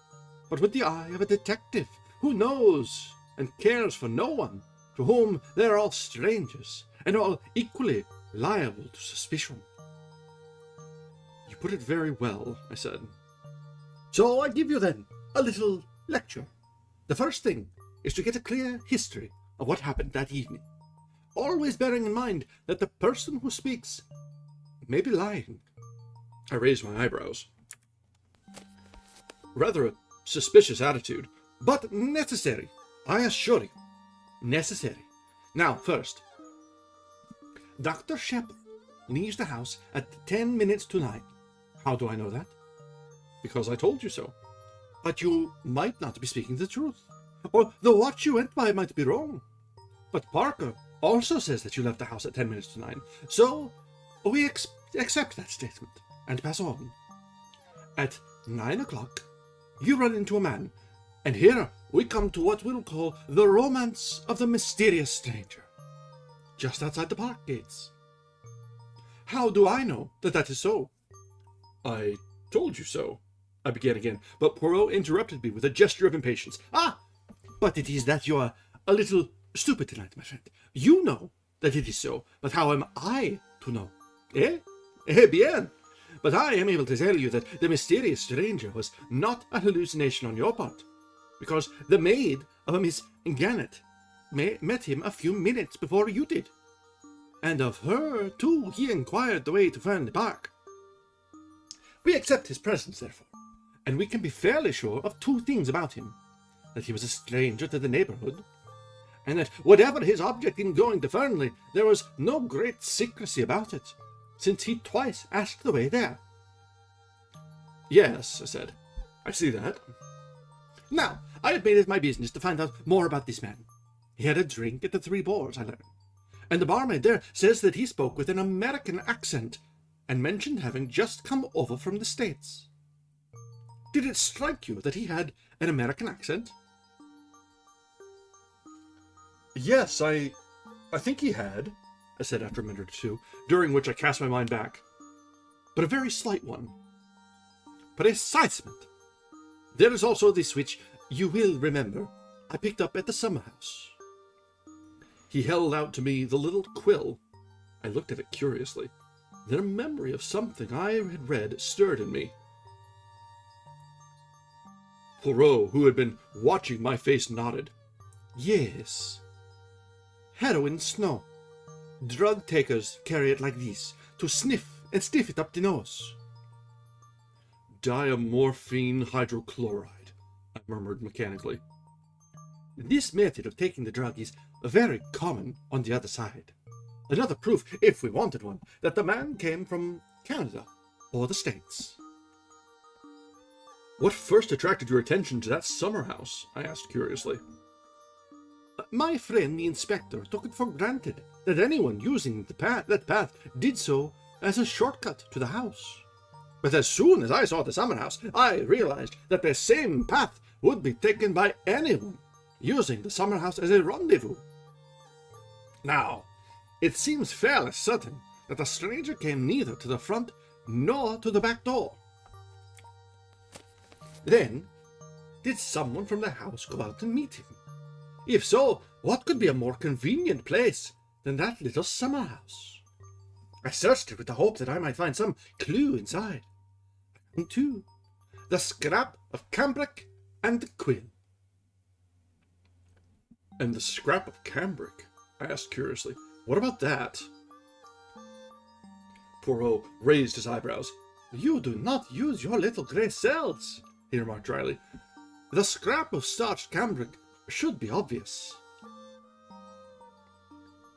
but with the eye of a detective who knows and cares for no one, to whom they are all strangers, and all equally liable to suspicion. You put it very well, I said. So I give you then a little lecture. The first thing is to get a clear history of what happened that evening, always bearing in mind that the person who speaks may be lying. I raised my eyebrows. Rather a suspicious attitude, but necessary, I assure you. Necessary. Now, first, Dr. Shepard leaves the house at 10 minutes to 9. How do I know that? Because I told you so. But you might not be speaking the truth, or the watch you went by might be wrong. But Parker also says that you left the house at 10 minutes to 9, so we accept that statement and pass on. At 9 o'clock, you run into a man, and here we come to what we'll call the romance of the mysterious stranger, just outside the park gates. How do I know that that is so? I told you so, I began again, but Poirot interrupted me with a gesture of impatience. Ah, but it is that you are a little stupid tonight, my friend. You know that it is so, but how am I to know? Eh? Eh bien. But I am able to tell you that the mysterious stranger was not a hallucination on your part, because the maid of a Miss Gannett met him a few minutes before you did. And of her, too, he inquired the way to Fernley Park. We accept his presence, therefore, and we can be fairly sure of two things about him: that he was a stranger to the neighbourhood, and that whatever his object in going to Fernley, there was no great secrecy about it, since he twice asked the way there. Yes, I said, I see that. Now, I have made it my business to find out more about this man. He had a drink at the Three Boars, I learned, and the barmaid there says that he spoke with an American accent and mentioned having just come over from the States. Did it strike you that he had an American accent? Yes, I think he had, I said after a minute or two, during which I cast my mind back. But a very slight one. Precisely. There is also this which, you will remember, I picked up at the summer house. He held out to me the little quill. I looked at it curiously. Then a memory of something I had read stirred in me. Poirot, who had been watching my face, nodded. Yes. Heroin snow. Drug takers carry it like this, to sniff and stiff it up the nose. Diamorphine hydrochloride, I murmured mechanically. This method of taking the drug is very common on the other side. Another proof, if we wanted one, that the man came from Canada or the States. What first attracted your attention to that summer house? I asked curiously. My friend the inspector took it for granted that anyone using that path did so as a shortcut to the house. But as soon as I saw the summer house, I realized that the same path would be taken by anyone using the summer house as a rendezvous. Now, it seems fairly certain that the stranger came neither to the front nor to the back door. Then, did someone from the house go out and meet him? If so, what could be a more convenient place than that little summer house? I searched it with the hope that I might find some clue inside. too. The scrap of cambric and the quill. And the scrap of cambric? I asked curiously. What about that? Poirot raised his eyebrows. You do not use your little grey cells, he remarked dryly. The scrap of starched cambric should be obvious.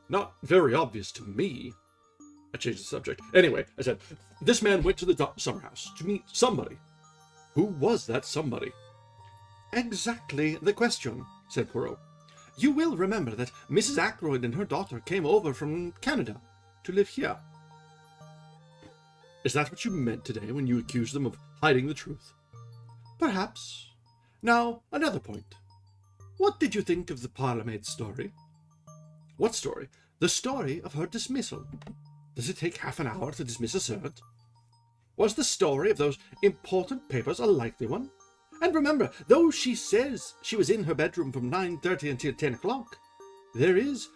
Not very obvious to me. I changed the subject. Anyway, I said, this man went to the summer house to meet somebody. Who was that somebody? Exactly the question, said Poirot. You will remember that Mrs. Ackroyd and her daughter came over from Canada to live here. Is that what you meant today when you accused them of hiding the truth? Perhaps. Now, another point. What did you think of the parlourmaid's story? What story? The story of her dismissal. Does it take half an hour to dismiss a servant? Was the story of those important papers a likely one? And remember, though she says she was in her bedroom from 9:30 until 10 o'clock, there is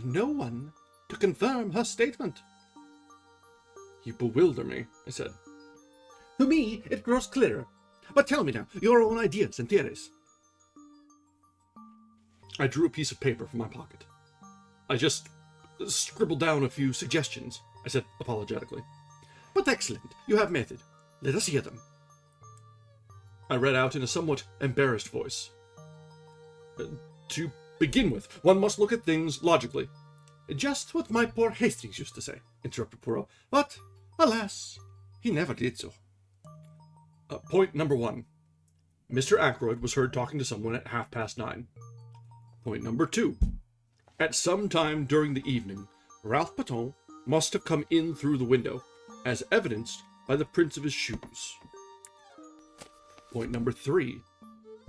no one to confirm her statement. You bewilder me, I said. To me, it grows clearer. But tell me now, your own ideas and theories. I drew a piece of paper from my pocket. I just scribbled down a few suggestions, I said apologetically. But excellent, you have method. Let us hear them. I read out in a somewhat embarrassed voice. To begin with, one must look at things logically. Just what my poor Hastings used to say, interrupted Poirot. But, alas, he never did so. Point number 1. Mr. Ackroyd was heard talking to someone at 9:30. Point number 2. At some time during the evening, Ralph Paton must have come in through the window, as evidenced by the prints of his shoes. Point number 3.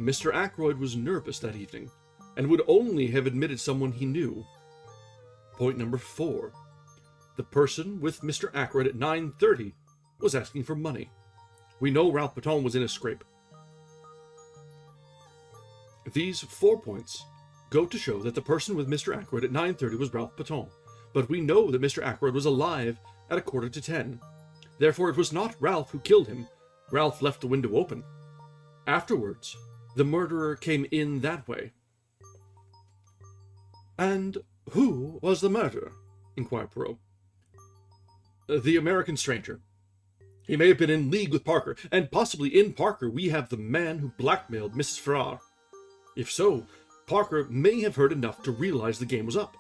Mr. Ackroyd was nervous that evening, and would only have admitted someone he knew. Point number 4. The person with Mr. Ackroyd at 9:30 was asking for money. We know Ralph Paton was in a scrape. These 4 points go to show that the person with Mr. Ackroyd at 9:30 was Ralph Paton, but we know that Mr. Ackroyd was alive at 9:45. Therefore, it was not Ralph who killed him. Ralph left the window open. Afterwards, the murderer came in that way. And who was the murderer? Inquired Poirot. The American stranger. He may have been in league with Parker, and possibly in Parker we have the man who blackmailed Mrs. Farrar. If so, Parker may have heard enough to realize the game was up,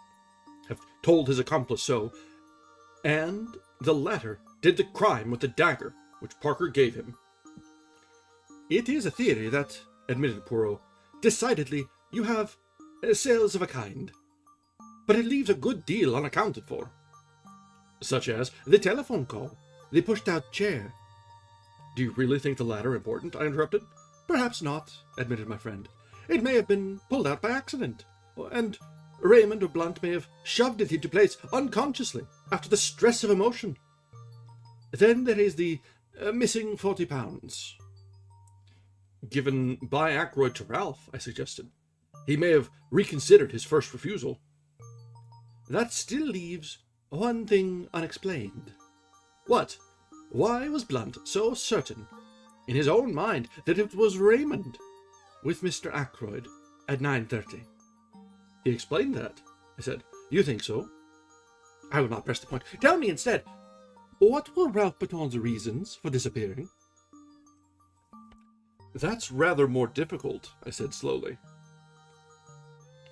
have told his accomplice so, and the latter did the crime with the dagger which Parker gave him. It is a theory that, admitted Poirot, decidedly you have cells of a kind. But it leaves a good deal unaccounted for. Such as the telephone call, the pushed-out chair. Do you really think the latter important? I interrupted. Perhaps not, admitted my friend. It may have been pulled out by accident, and Raymond or Blunt may have shoved it into place unconsciously after the stress of emotion. Then there is the missing £40. Given by Ackroyd to Ralph, I suggested. He may have reconsidered his first refusal. That still leaves one thing unexplained. What? Why was Blunt so certain, in his own mind, that it was Raymond with Mr. Ackroyd at 9:30? He explained that, I said. You think so? I will not press the point. Tell me instead, what were Ralph Paton's reasons for disappearing? That's rather more difficult, I said slowly.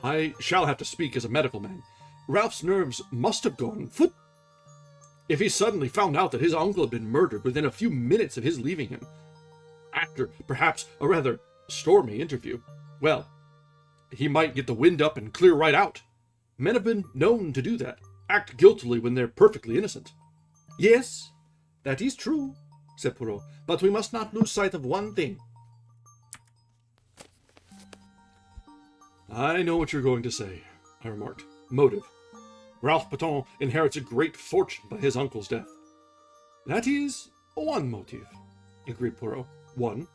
I shall have to speak as a medical man. Ralph's nerves must have gone foot. If he suddenly found out that his uncle had been murdered within a few minutes of his leaving him, after perhaps a rather stormy interview, well, he might get the wind up and clear right out. Men have been known to do that, act guiltily when they're perfectly innocent. Yes, that is true, said Poirot, but we must not lose sight of one thing. I know what you're going to say, I remarked. Motive. Ralph Paton inherits a great fortune by his uncle's death. That is one motive, agreed Poirot. One.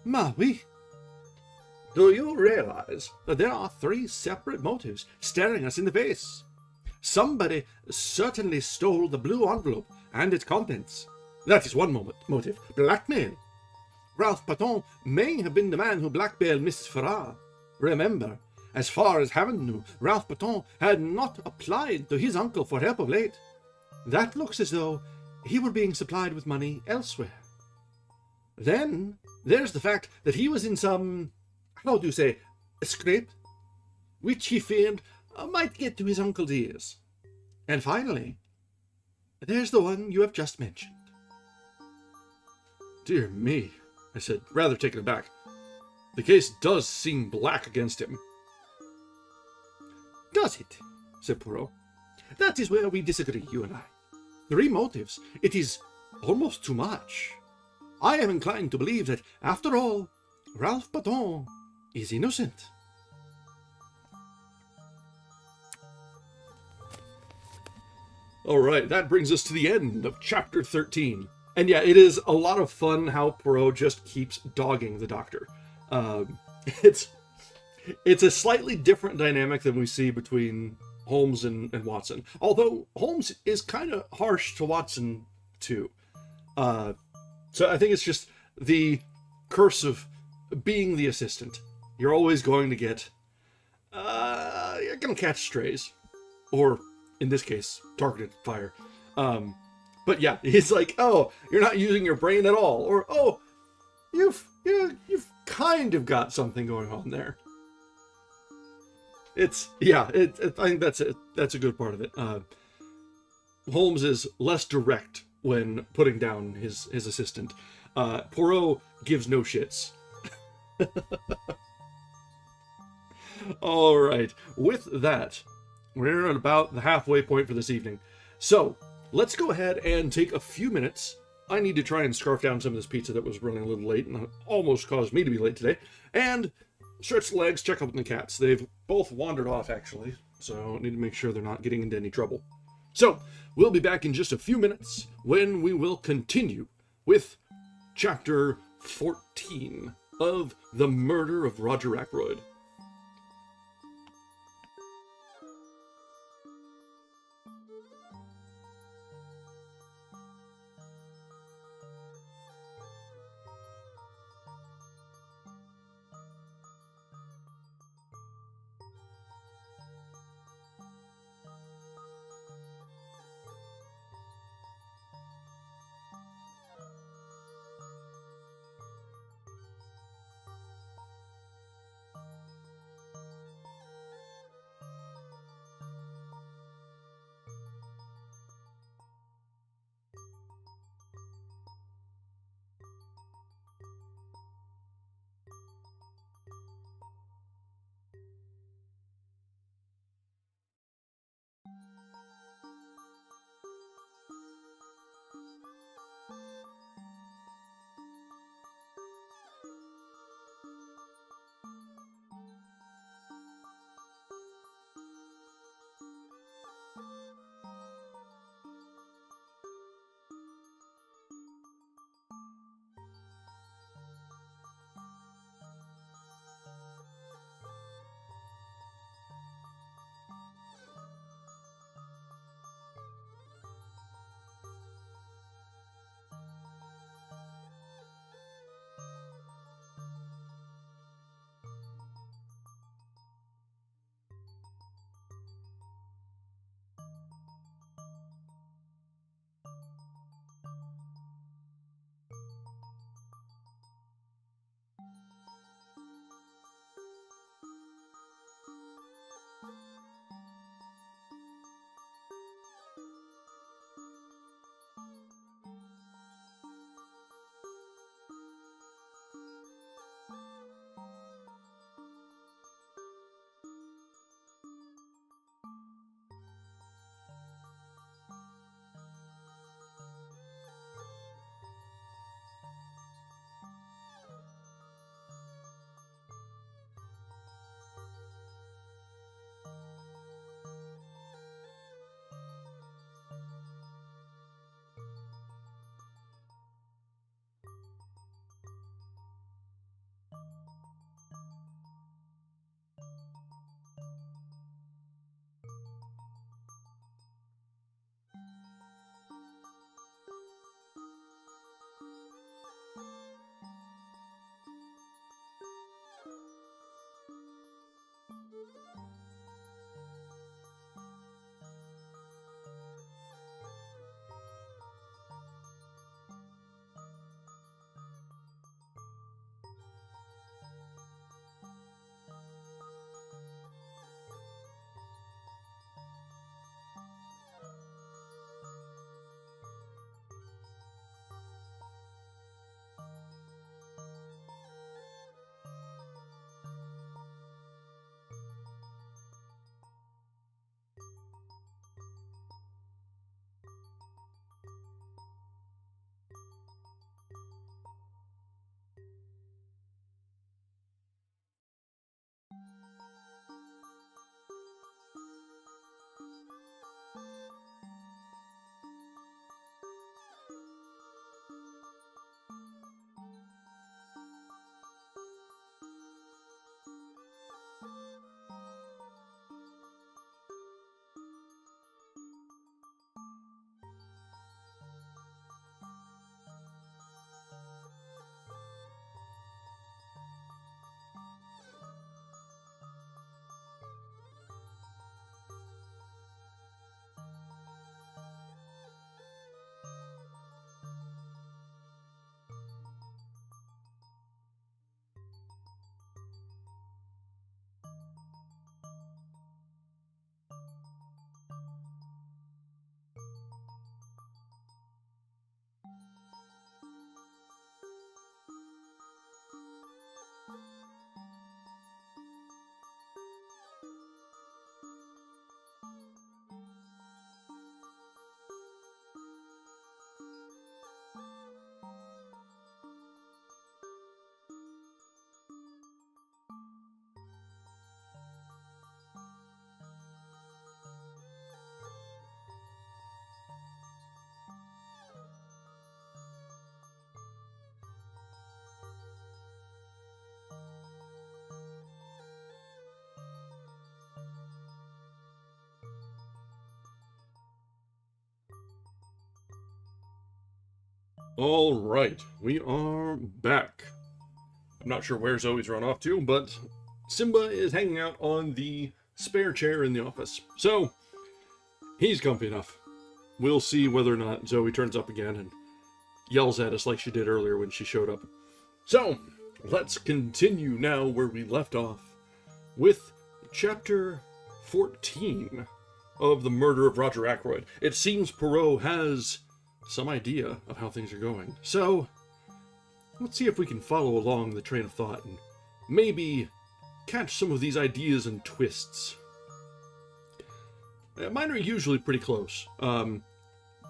Mais oui. Do you realize that there are 3 separate motives staring us in the face? Somebody certainly stole the blue envelope and its contents. That is one motive. Blackmail. Ralph Patton may have been the man who blackmailed Mrs. Farrar. Remember, as far as Hammond knew, Ralph Patton had not applied to his uncle for help of late. That looks as though he were being supplied with money elsewhere. Then there's the fact that he was in some, how do you say, scrape, which he feared might get to his uncle's ears. And finally, there's the one you have just mentioned. Dear me, I said, rather taken aback. The case does seem black against him. Does it? Said Poirot. That is where we disagree, you and I. 3 motives. It is almost too much. I am inclined to believe that, after all, Ralph Patton is innocent. All right, that brings us to the end of chapter 13. And yeah, it is a lot of fun how Poirot just keeps dogging the Doctor. It's a slightly different dynamic than we see between Holmes and Watson. Although Holmes is kind of harsh to Watson too. So I think it's just the curse of being the assistant. You're always going to get, you're going to catch strays. Or, in this case, targeted fire. But yeah, he's like, oh, you're not using your brain at all. Or, oh, you've kind of got something going on there. I think that's a good part of it. Holmes is less direct when putting down his assistant. Poirot gives no shits. All right, with that, we're at about the halfway point for this evening. So, let's go ahead and take a few minutes. I need to try and scarf down some of this pizza that was running a little late and almost caused me to be late today. And stretch the legs, check up on the cats. They've both wandered off, actually, so I need to make sure they're not getting into any trouble. So, we'll be back in just a few minutes when we will continue with chapter 14 of The Murder of Roger Ackroyd. All right, we are back. I'm not sure where Zoe's run off to, but Simba is hanging out on the spare chair in the office. So, he's comfy enough. We'll see whether or not Zoe turns up again and yells at us like she did earlier when she showed up. So, let's continue now where we left off with chapter 14 of the Murder of Roger Ackroyd. It seems Poirot has some idea of how things are going. So, let's see if we can follow along the train of thought and maybe catch some of these ideas and twists. Mine are usually pretty close.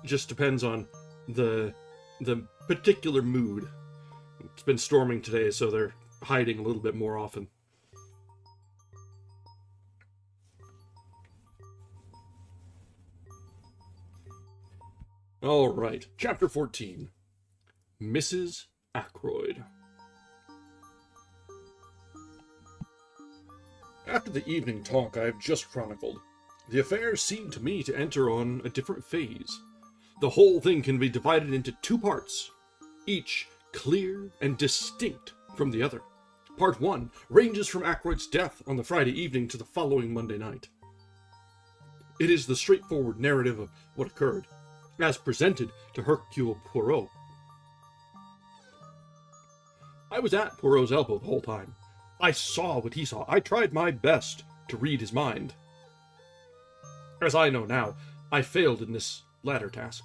Just depends on the particular mood. It's been storming today, so they're hiding a little bit more often. All right, chapter 14. Mrs. Ackroyd. After the evening talk I have just chronicled, the affair seemed to me to enter on a different phase. The whole thing can be divided into two parts, each clear and distinct from the other. Part 1 ranges from Ackroyd's death on the Friday evening to the following Monday night. It is the straightforward narrative of what occurred, as presented to Hercule Poirot. I was at Poirot's elbow the whole time. I saw what he saw. I tried my best to read his mind. As I know now, I failed in this latter task.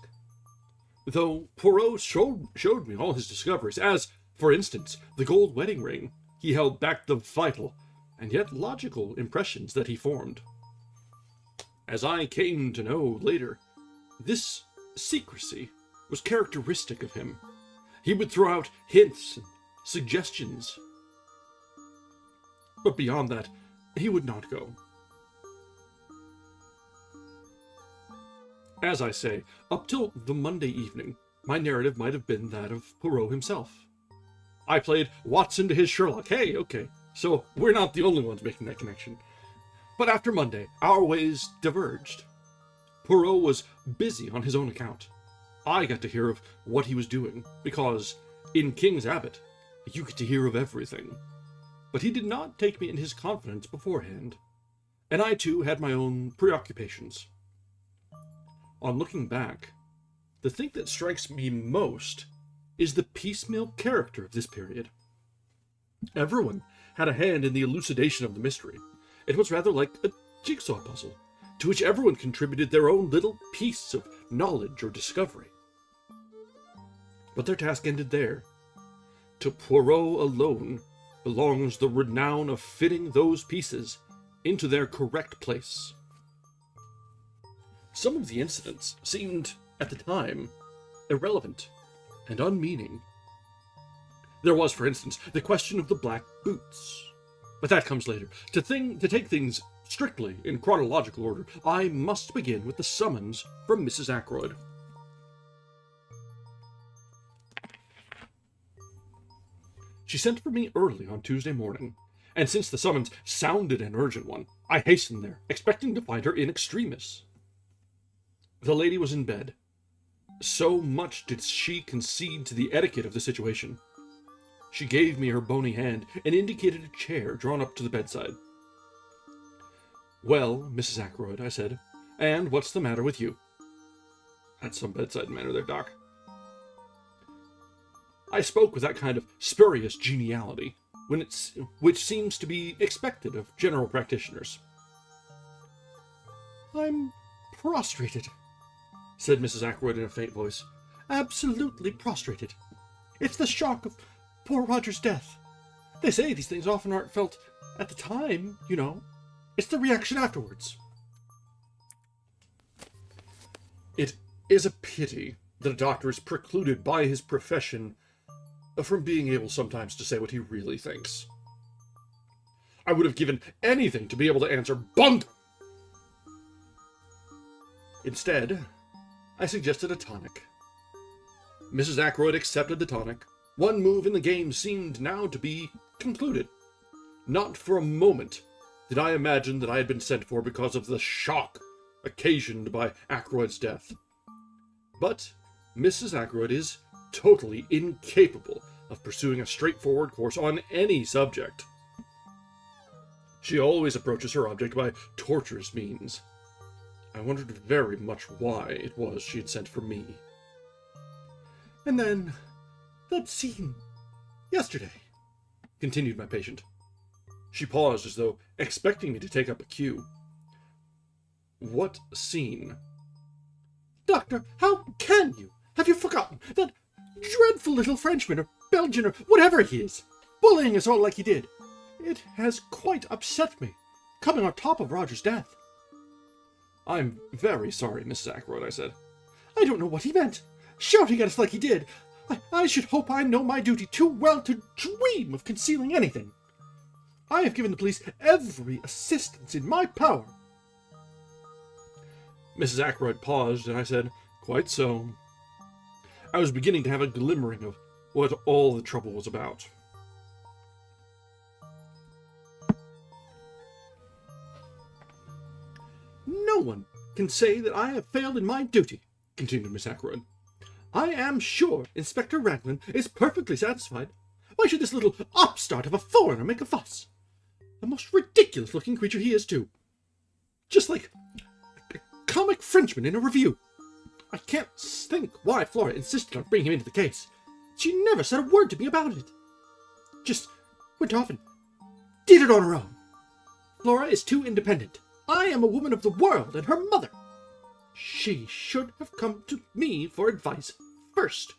Though Poirot showed me all his discoveries, as, for instance, the gold wedding ring, he held back the vital and yet logical impressions that he formed. As I came to know later, this secrecy was characteristic of him. He would throw out hints and suggestions, but beyond that, he would not go. As I say, up till the Monday evening, my narrative might have been that of Poirot himself. I played Watson to his Sherlock. Hey, okay, so we're not the only ones making that connection. But after Monday, our ways diverged. Poirot was busy on his own account. I got to hear of what he was doing, because in King's Abbot, you get to hear of everything. But he did not take me in his confidence beforehand, and I too had my own preoccupations. On looking back, the thing that strikes me most is the piecemeal character of this period. Everyone had a hand in the elucidation of the mystery. It was rather like a jigsaw puzzle, to which everyone contributed their own little piece of knowledge or discovery. But their task ended there. To Poirot alone belongs the renown of fitting those pieces into their correct place. Some of the incidents seemed, at the time, irrelevant and unmeaning. There was, for instance, the question of the black boots. But that comes later. To take things strictly in chronological order, I must begin with the summons from Mrs. Ackroyd. She sent for me early on Tuesday morning, and since the summons sounded an urgent one, I hastened there, expecting to find her in extremis. The lady was in bed. So much did she concede to the etiquette of the situation. She gave me her bony hand and indicated a chair drawn up to the bedside. "Well, Mrs. Ackroyd," I said, "and what's the matter with you?" That's some bedside manner there, Doc. I spoke with that kind of spurious geniality, which seems to be expected of general practitioners. "I'm prostrated," said Mrs. Ackroyd in a faint voice. "Absolutely prostrated. It's the shock of poor Roger's death. They say these things often aren't felt at the time, you know. It's the reaction afterwards." It is a pity that a doctor is precluded by his profession from being able sometimes to say what he really thinks. I would have given anything to be able to answer bunk! Instead, I suggested a tonic. Mrs. Ackroyd accepted the tonic. One move in the game seemed now to be concluded. Not for a moment did I imagine that I had been sent for because of the shock occasioned by Ackroyd's death. But Mrs. Ackroyd is totally incapable of pursuing a straightforward course on any subject. She always approaches her object by tortuous means. I wondered very much why it was she had sent for me. And then, that scene yesterday, continued my patient. She paused as though expecting me to take up a cue. What scene? Doctor, how can you? Have you forgotten that dreadful little Frenchman or Belgian or whatever he is, bullying us all like he did? It has quite upset me, coming on top of Roger's death. I'm very sorry, Mrs. Ackroyd, I said. I don't know what he meant, shouting at us like he did. I should hope I know my duty too well to dream of concealing anything. I have given the police every assistance in my power. Mrs. Ackroyd paused, and I said, Quite so. I was beginning to have a glimmering of what all the trouble was about. No one can say that I have failed in my duty, continued Miss Ackroyd. I am sure Inspector Raglan is perfectly satisfied. Why should this little upstart of a foreigner make a fuss? A most ridiculous-looking creature he is, too. Just like a comic Frenchman in a review. I can't think why Flora insisted on bringing him into the case. She never said a word to me about it. Just went off and did it on her own. Flora is too independent. I am a woman of the world and her mother. She should have come to me for advice first.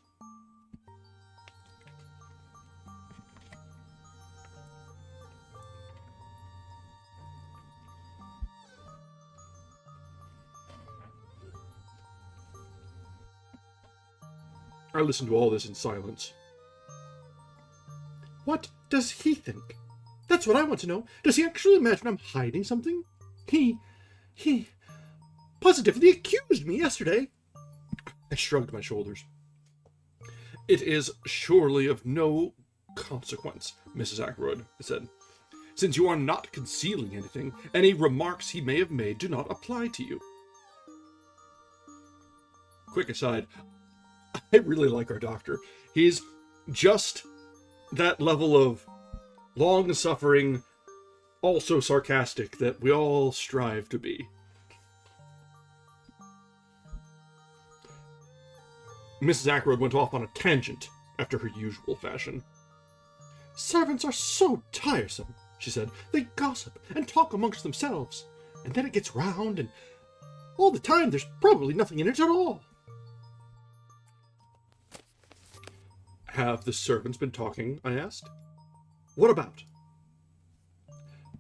I listened to all this in silence. What does he think? That's what I want to know. Does he actually imagine I'm hiding something? He positively accused me yesterday. I shrugged my shoulders. It is surely of no consequence, Mrs. Ackroyd, I said. Since you are not concealing anything, any remarks he may have made do not apply to you. Quick aside, I really like our doctor. He's just that level of long-suffering, also sarcastic that we all strive to be. Mrs. Ackroyd went off on a tangent after her usual fashion. Servants are so tiresome, she said. They gossip and talk amongst themselves, and then it gets round, and all the time there's probably nothing in it at all. Have the servants been talking? I asked. What about?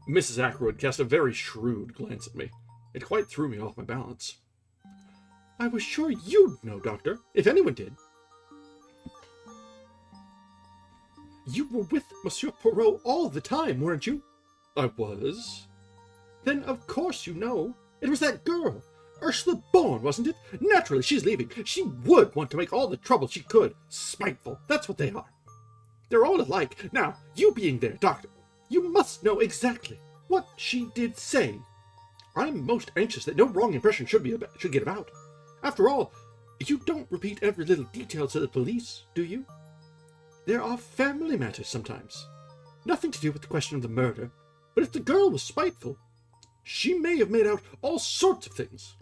Mrs. Ackroyd cast a very shrewd glance at me. It quite threw me off my balance. I was sure you'd know, Doctor, if anyone did. You were with Monsieur Poirot all the time, weren't you? I was. Then of course you know. It was that girl, Ursula Bourne, wasn't it? Naturally, she's leaving. She would want to make all the trouble she could. Spiteful, that's what they are. They're all alike. Now, you being there, Doctor, you must know exactly what she did say. I'm most anxious that no wrong impression should get about. After all, you don't repeat every little detail to the police, do you? There are family matters sometimes. Nothing to do with the question of the murder, but if the girl was spiteful, she may have made out all sorts of things.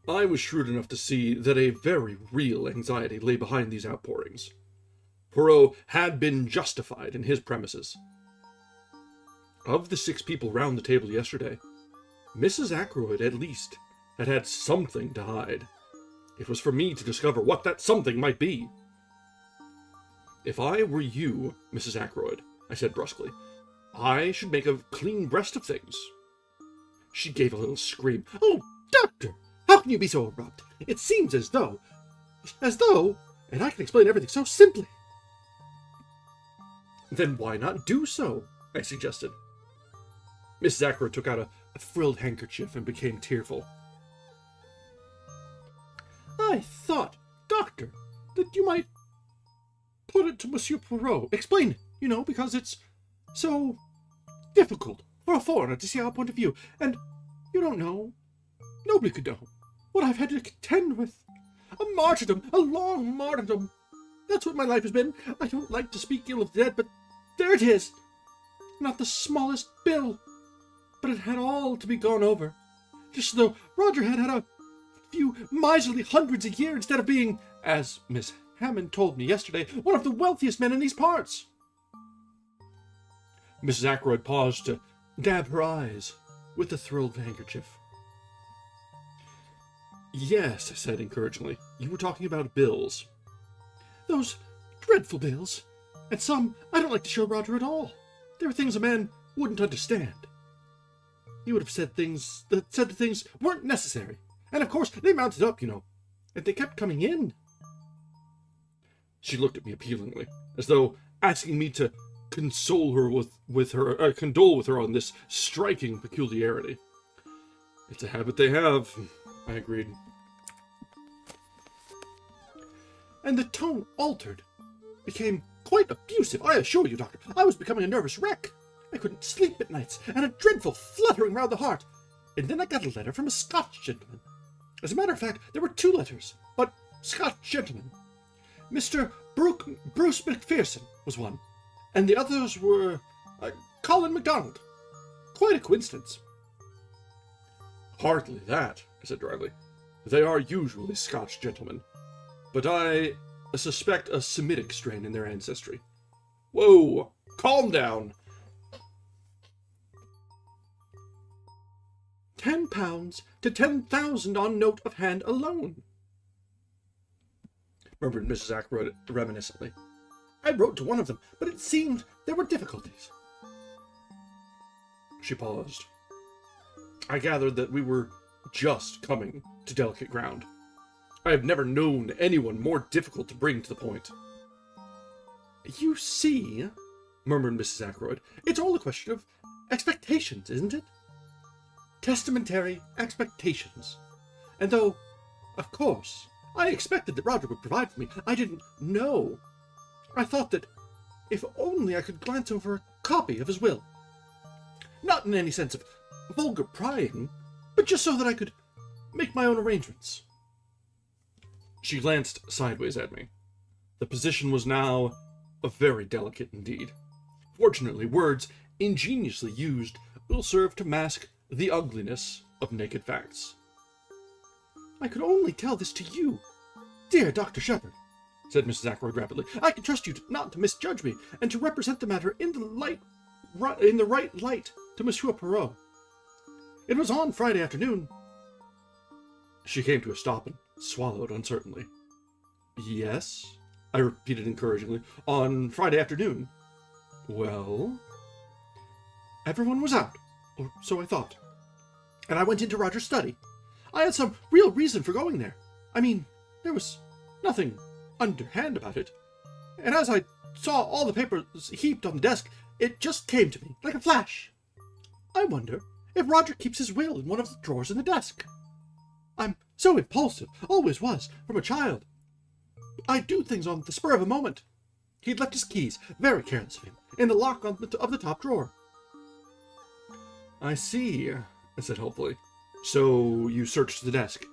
I was shrewd enough to see that a very real anxiety lay behind these outpourings. Poirot had been justified in his premises. Of the 6 people round the table yesterday, Mrs. Ackroyd, at least, had had something to hide. It was for me to discover what that something might be. If I were you, Mrs. Ackroyd, I said brusquely, I should make a clean breast of things. She gave a little scream. Oh, Doctor! How can you be so abrupt? It seems as though, and I can explain everything so simply. Then why not do so? I suggested. Mrs. Ackroyd took out a frilled handkerchief and became tearful. I thought, Doctor, that you might put it to Monsieur Poirot. Explain it, because it's so difficult for a foreigner to see our point of view. And you don't know, nobody could know, what I've had to contend with. A martyrdom, a long martyrdom. That's what my life has been. I don't like to speak ill of the dead, but there it is. Not the smallest bill. But it had all to be gone over. Just as though Roger had a few miserly hundreds a year instead of being, as Miss Hammond told me yesterday, one of the wealthiest men in these parts. Mrs. Ackroyd paused to dab her eyes with a thrilled handkerchief. Yes, I said encouragingly. You were talking about bills. Those dreadful bills. And some I don't like to show Roger at all. There were things a man wouldn't understand. He would have said things that weren't necessary. And of course, they mounted up, you know. And they kept coming in. She looked at me appealingly, as though asking me to condole with her on this striking peculiarity. It's a habit they have, I agreed. And the tone altered, became quite abusive, I assure you, Doctor. I was becoming a nervous wreck. I couldn't sleep at nights, and a dreadful fluttering round the heart. And then I got a letter from a Scotch gentleman. As a matter of fact, there were 2 letters, but Scotch gentlemen. Mr. Bruce McPherson was one, and the others were Colin MacDonald. Quite a coincidence. Hardly that, I said dryly. They are usually Scotch gentlemen, but I suspect a Semitic strain in their ancestry. Whoa, calm down. £10 to 10,000 on note of hand alone, murmured Mrs. Ackroyd reminiscently. I wrote to one of them, but it seemed there were difficulties. She paused. I gathered that we were just coming to delicate ground. I have never known anyone more difficult to bring to the point. You see, murmured Mrs. Ackroyd, it's all a question of expectations, isn't it? Testamentary expectations. And though, of course, I expected that Roger would provide for me, I didn't know. I thought that if only I could glance over a copy of his will. Not in any sense of vulgar prying, but just so that I could make my own arrangements. She glanced sideways at me. The position was now very delicate indeed. Fortunately, words ingeniously used will serve to mask the ugliness of naked facts. I could only tell this to you, dear Dr. Shepherd, said Mrs. Ackroyd rapidly. I can trust you not to misjudge me, and to represent the matter in the right light to Monsieur Perrault. It was on Friday afternoon. She came to a stop and swallowed uncertainly. Yes, I repeated encouragingly. On Friday afternoon. Well? Everyone was out, or so I thought. And I went into Roger's study. I had some real reason for going there. I mean, there was nothing underhand about it. And as I saw all the papers heaped on the desk, it just came to me, like a flash. I wonder if Roger keeps his will in one of the drawers in the desk. I'm so impulsive, always was, from a child. I do things on the spur of a moment. He'd left his keys, very careless of him, in the lock of the top drawer. I see, I said hopefully. So you searched the desk.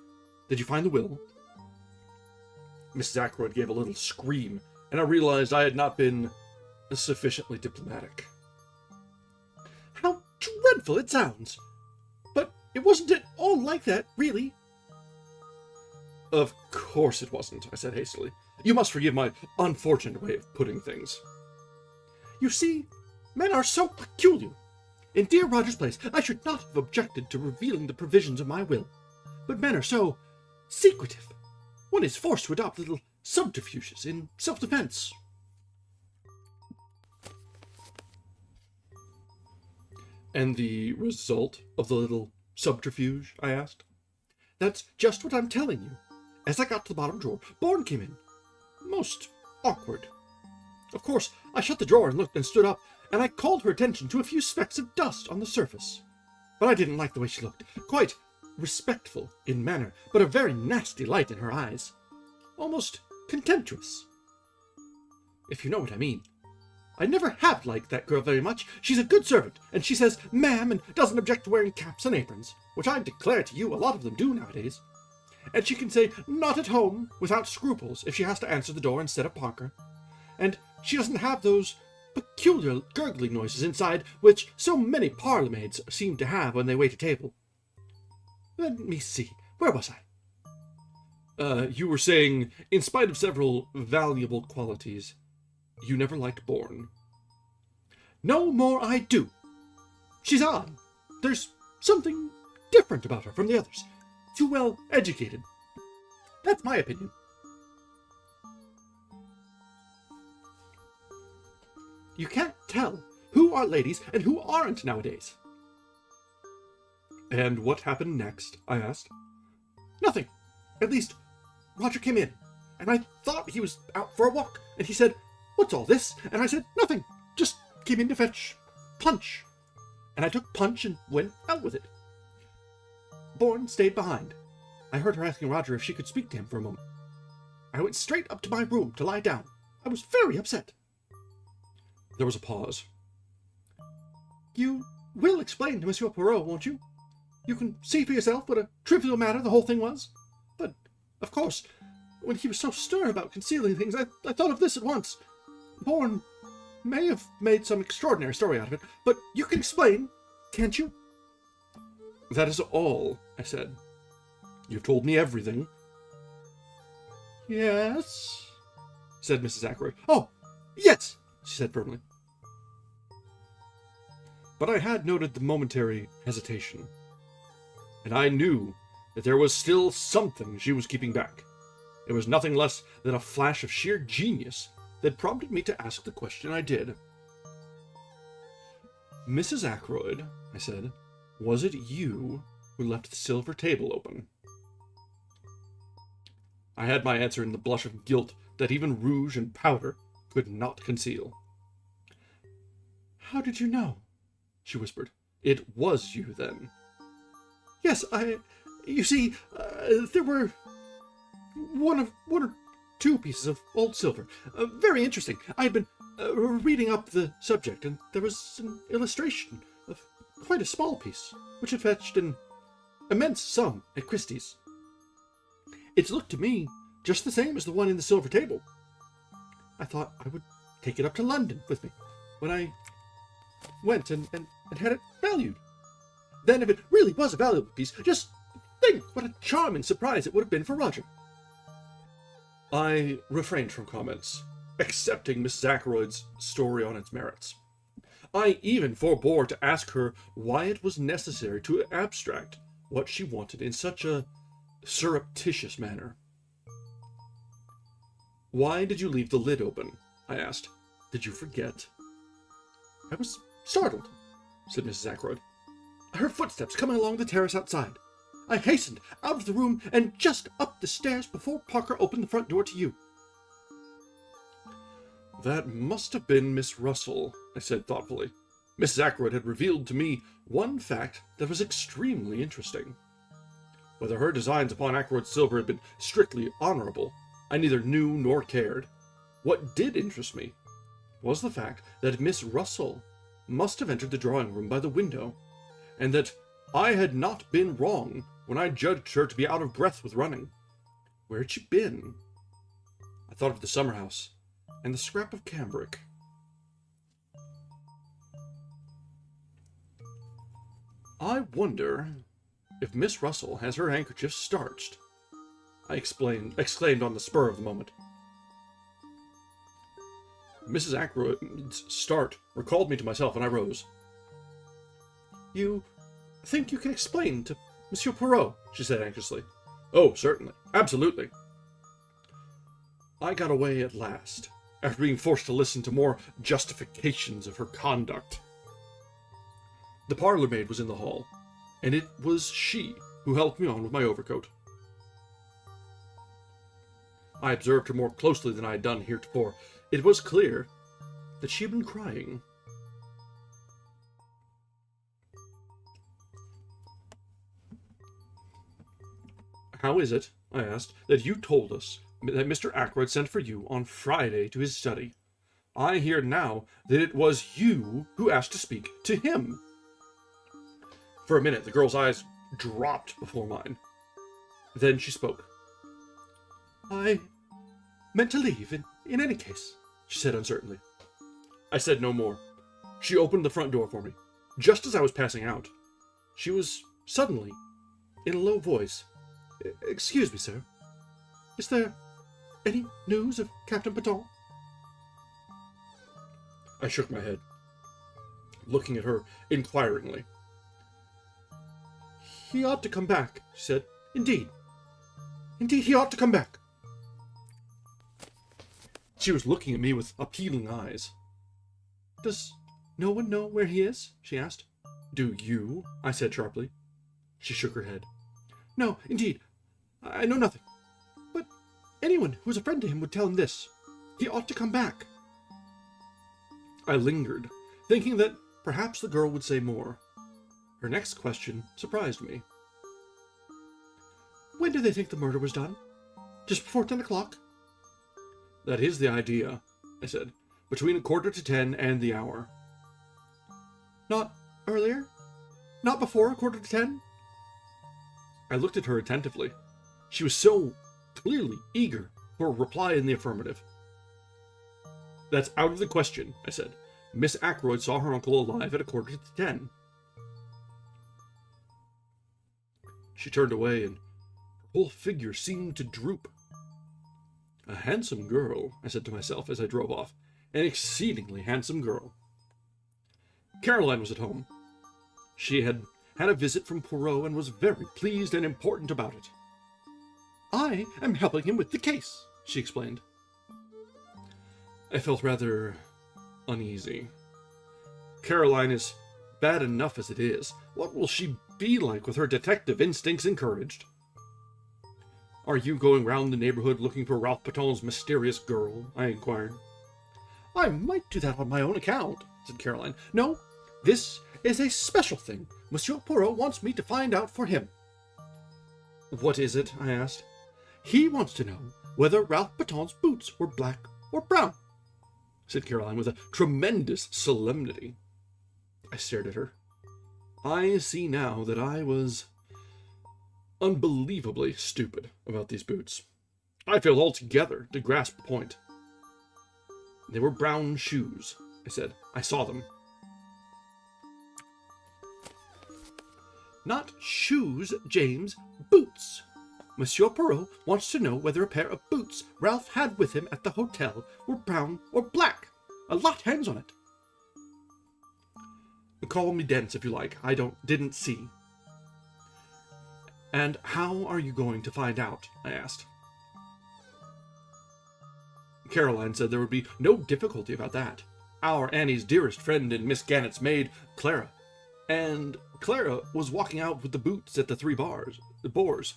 Did you find the will? Mrs. Ackroyd gave a little scream, and I realized I had not been sufficiently diplomatic. How dreadful it sounds! But it wasn't at all like that, really. Of course it wasn't, I said hastily. You must forgive my unfortunate way of putting things. You see, men are so peculiar. In dear Roger's place, I should not have objected to revealing the provisions of my will. But men are so secretive. One is forced to adopt little subterfuges in self-defense. And the result of the little subterfuge? I asked. That's just what I'm telling you. As I got to the bottom drawer, Bourne came in. Most awkward. Of course, I shut the drawer and looked and stood up, and I called her attention to a few specks of dust on the surface. But I didn't like the way she looked. Quite respectful in manner, but a very nasty light in her eyes. Almost contemptuous. If you know what I mean. I never have liked that girl very much. She's a good servant, and she says ma'am and doesn't object to wearing caps and aprons, which I declare to you a lot of them do nowadays. and she can say "not at home" without scruples if she has to answer the door instead of Parker. And she doesn't have those peculiar gurgling noises inside which so many parlour-maids seem to have when they wait at table. Let me see, where was I? You were saying, in spite of several valuable qualities, you never liked Bourne. No more I do. She's odd. There's something different about her from the others. Too well educated. That's my opinion. You can't tell who are ladies and who aren't nowadays. And what happened next? I asked. Nothing. At least, Roger came in, and I thought he was out for a walk, and he said, "What's all this?" And I said, "Nothing. Just came in to fetch punch." And I took punch and went out with it. Bourne stayed behind. I heard her asking Roger if she could speak to him for a moment. I went straight up to my room to lie down. I was very upset. There was a pause. You will explain to Monsieur Poirot, won't you? You can see for yourself what a trivial matter the whole thing was. But, of course, when he was so stern about concealing things, I thought of this at once. Bourne may have made some extraordinary story out of it, but you can explain, can't you? That is all, I said. You've told me everything. Yes, said Mrs. Ackroyd. Oh, yes, she said firmly. But I had noted the momentary hesitation, and I knew that there was still something she was keeping back. It was nothing less than a flash of sheer genius that prompted me to ask the question I did. "Mrs. Ackroyd," I said, "was it you who left the silver table open?" I had my answer in the blush of guilt that even rouge and powder could not conceal. "How did you know?" she whispered. "It was you, then?" "Yes, you see, there were one or two pieces of old silver. Very interesting. I had been reading up the subject, and there was an illustration of quite a small piece, which had fetched an immense sum at Christie's. It looked to me just the same as the one in the silver table. I thought I would take it up to London with me when I went and had it valued. Then, if it really was a valuable piece, just think what a charming surprise it would have been for Roger." I refrained from comments, accepting Mrs. Ackroyd's story on its merits. I even forbore to ask her why it was necessary to abstract what she wanted in such a surreptitious manner. "Why did you leave the lid open?" I asked. "Did you forget?" "I was startled," said Mrs. Ackroyd. "I heard footsteps coming along the terrace outside. I hastened out of the room and just up the stairs before Parker opened the front door to you." "That must have been Miss Russell," I said thoughtfully. Mrs. Ackroyd had revealed to me one fact that was extremely interesting. Whether her designs upon Ackroyd's silver had been strictly honorable, I neither knew nor cared. What did interest me was the fact that Miss Russell must have entered the drawing room by the window, and that I had not been wrong when I judged her to be out of breath with running. Where had she been? I thought of the summer house and the scrap of cambric. "I wonder if Miss Russell has her handkerchief starched," I exclaimed on the spur of the moment. Mrs. Ackroyd's start recalled me to myself, and I rose. "You think you can explain to Monsieur Poirot?" she said anxiously. "Oh, certainly. Absolutely." I got away at last, after being forced to listen to more justifications of her conduct. The parlour maid was in the hall, and it was she who helped me on with my overcoat. I observed her more closely than I had done heretofore. It was clear that she had been crying. "How is it," I asked, "that you told us that Mr. Ackroyd sent for you on Friday to his study? I hear now that it was you who asked to speak to him." For a minute, the girl's eyes dropped before mine. Then she spoke. I meant to leave in any case, she said uncertainly. I said no more. She opened the front door for me, just as I was passing out. She was suddenly, in a low voice, Excuse me, sir. Is there any news of Captain Paton? I shook my head, looking at her inquiringly. He ought to come back, she said. Indeed, he ought to come back. She was looking at me with appealing eyes. Does no one know where he is? She asked. Do you? I said sharply. She shook her head. No, indeed, I know nothing. But anyone who is a friend to him would tell him this. He ought to come back. I lingered, thinking that perhaps the girl would say more. Her next question surprised me. When do they think the murder was done? Just before 10 o'clock? That is the idea, I said. Between 9:45 and the hour. Not earlier? Not before 9:45? I looked at her attentively. She was so clearly eager for a reply in the affirmative. That's out of the question, I said. Miss Ackroyd saw her uncle alive at 9:45. She turned away, and her whole figure seemed to droop. A handsome girl, I said to myself as I drove off. An exceedingly handsome girl. Caroline was at home. She had had a visit from Poirot and was very pleased and important about it. I am helping him with the case, she explained. I felt rather uneasy. Caroline is bad enough as it is. What will she be like with her detective instincts encouraged? Are you going round the neighborhood looking for Ralph Paton's mysterious girl? I inquired. I might do that on my own account, said Caroline. No, this is a special thing. Monsieur Poirot wants me to find out for him. What is it? I asked. He wants to know whether Ralph Paton's boots were black or brown, said Caroline with a tremendous solemnity. I stared at her. I see now that I was unbelievably stupid about these boots. I failed altogether to grasp the point. They were brown shoes, I said. I saw them. Not shoes, James, boots. Monsieur Poirot wants to know whether a pair of boots Ralph had with him at the hotel were brown or black. A lot hangs on it. Call me dense if you like. I didn't see. And how are you going to find out? I asked. Caroline said there would be no difficulty about that. Our Annie's dearest friend and Miss Gannet's maid, Clara. And Clara was walking out with the boots at the boars.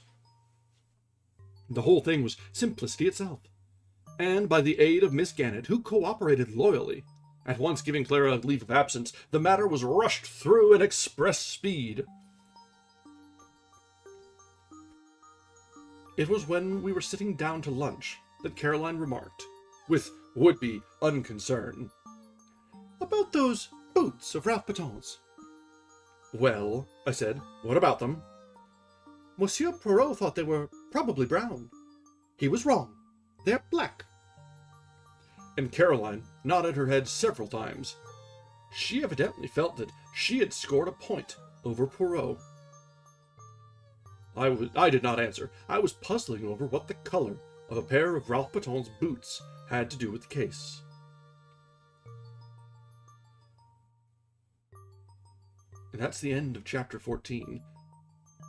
The whole thing was simplicity itself. And by the aid of Miss Gannet, who cooperated loyally, at once giving Clara a leave of absence, the matter was rushed through at express speed. It was when we were sitting down to lunch that Caroline remarked, with would-be unconcern, About those boots of Ralph Paton's. Well, I said, what about them? Monsieur Poirot thought they were probably brown. He was wrong. They're black. And Caroline nodded her head several times. She evidently felt that she had scored a point over Poirot. I did not answer. I was puzzling over what the color of a pair of Ralph Paton's boots had to do with the case. And that's the end of chapter 14.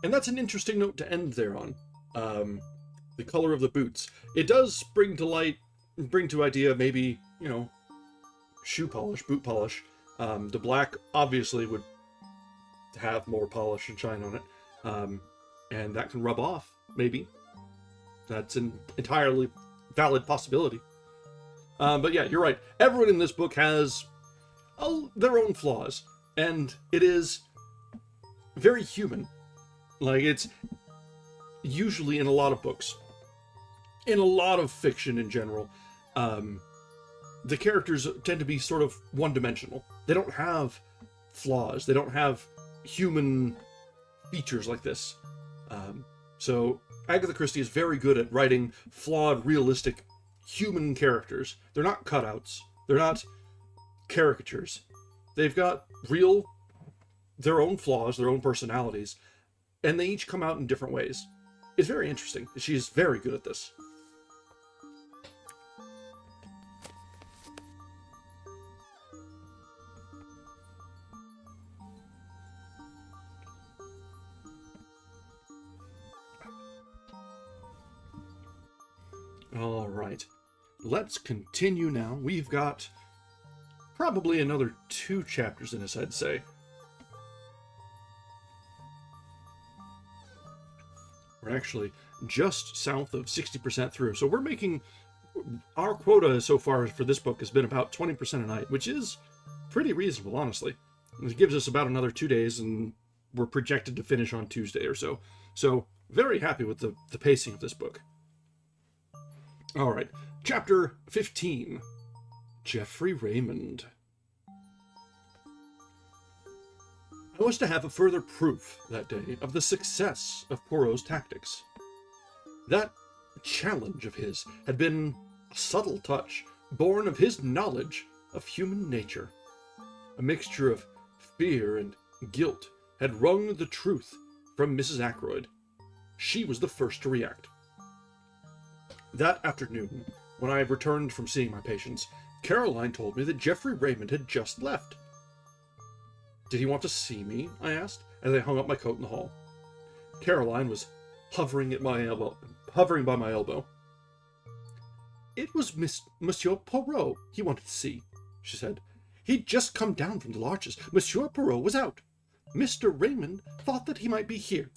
And that's an interesting note to end there on. The color of the boots. It does bring to idea maybe, shoe polish, boot polish. The black obviously would have more polish and shine on it. And that can rub off, maybe. That's an entirely valid possibility. But yeah, you're right. Everyone in this book has their own flaws. And it is very human. Like, it's usually in a lot of books, in a lot of fiction in general, the characters tend to be sort of one-dimensional. They don't have flaws. They don't have human features like this. So Agatha Christie is very good at writing flawed, realistic, human characters. They're not cutouts. They're not caricatures. They've got their own flaws, their own personalities, and they each come out in different ways. It's very interesting. She's very good at this. All right, let's continue now. We've got probably another 2 chapters in us, I'd say. We're actually just south of 60% through, so we're making... Our quota so far for this book has been about 20% a night, which is pretty reasonable, honestly. It gives us about another 2 days, and we're projected to finish on Tuesday or so. So, very happy with the pacing of this book. All right, chapter 15, Geoffrey Raymond. I was to have a further proof that day of the success of Poirot's tactics. That challenge of his had been a subtle touch, born of his knowledge of human nature. A mixture of fear and guilt had wrung the truth from Mrs. Ackroyd. She was the first to react. That afternoon, when I returned from seeing my patients, Caroline told me that Geoffrey Raymond had just left. Did he want to see me? I asked, as I hung up my coat in the hall. Caroline was hovering by my elbow. It was Monsieur Poirot he wanted to see, she said. He'd just come down from the Larches. Monsieur Poirot was out. Mr. Raymond thought that he might be here,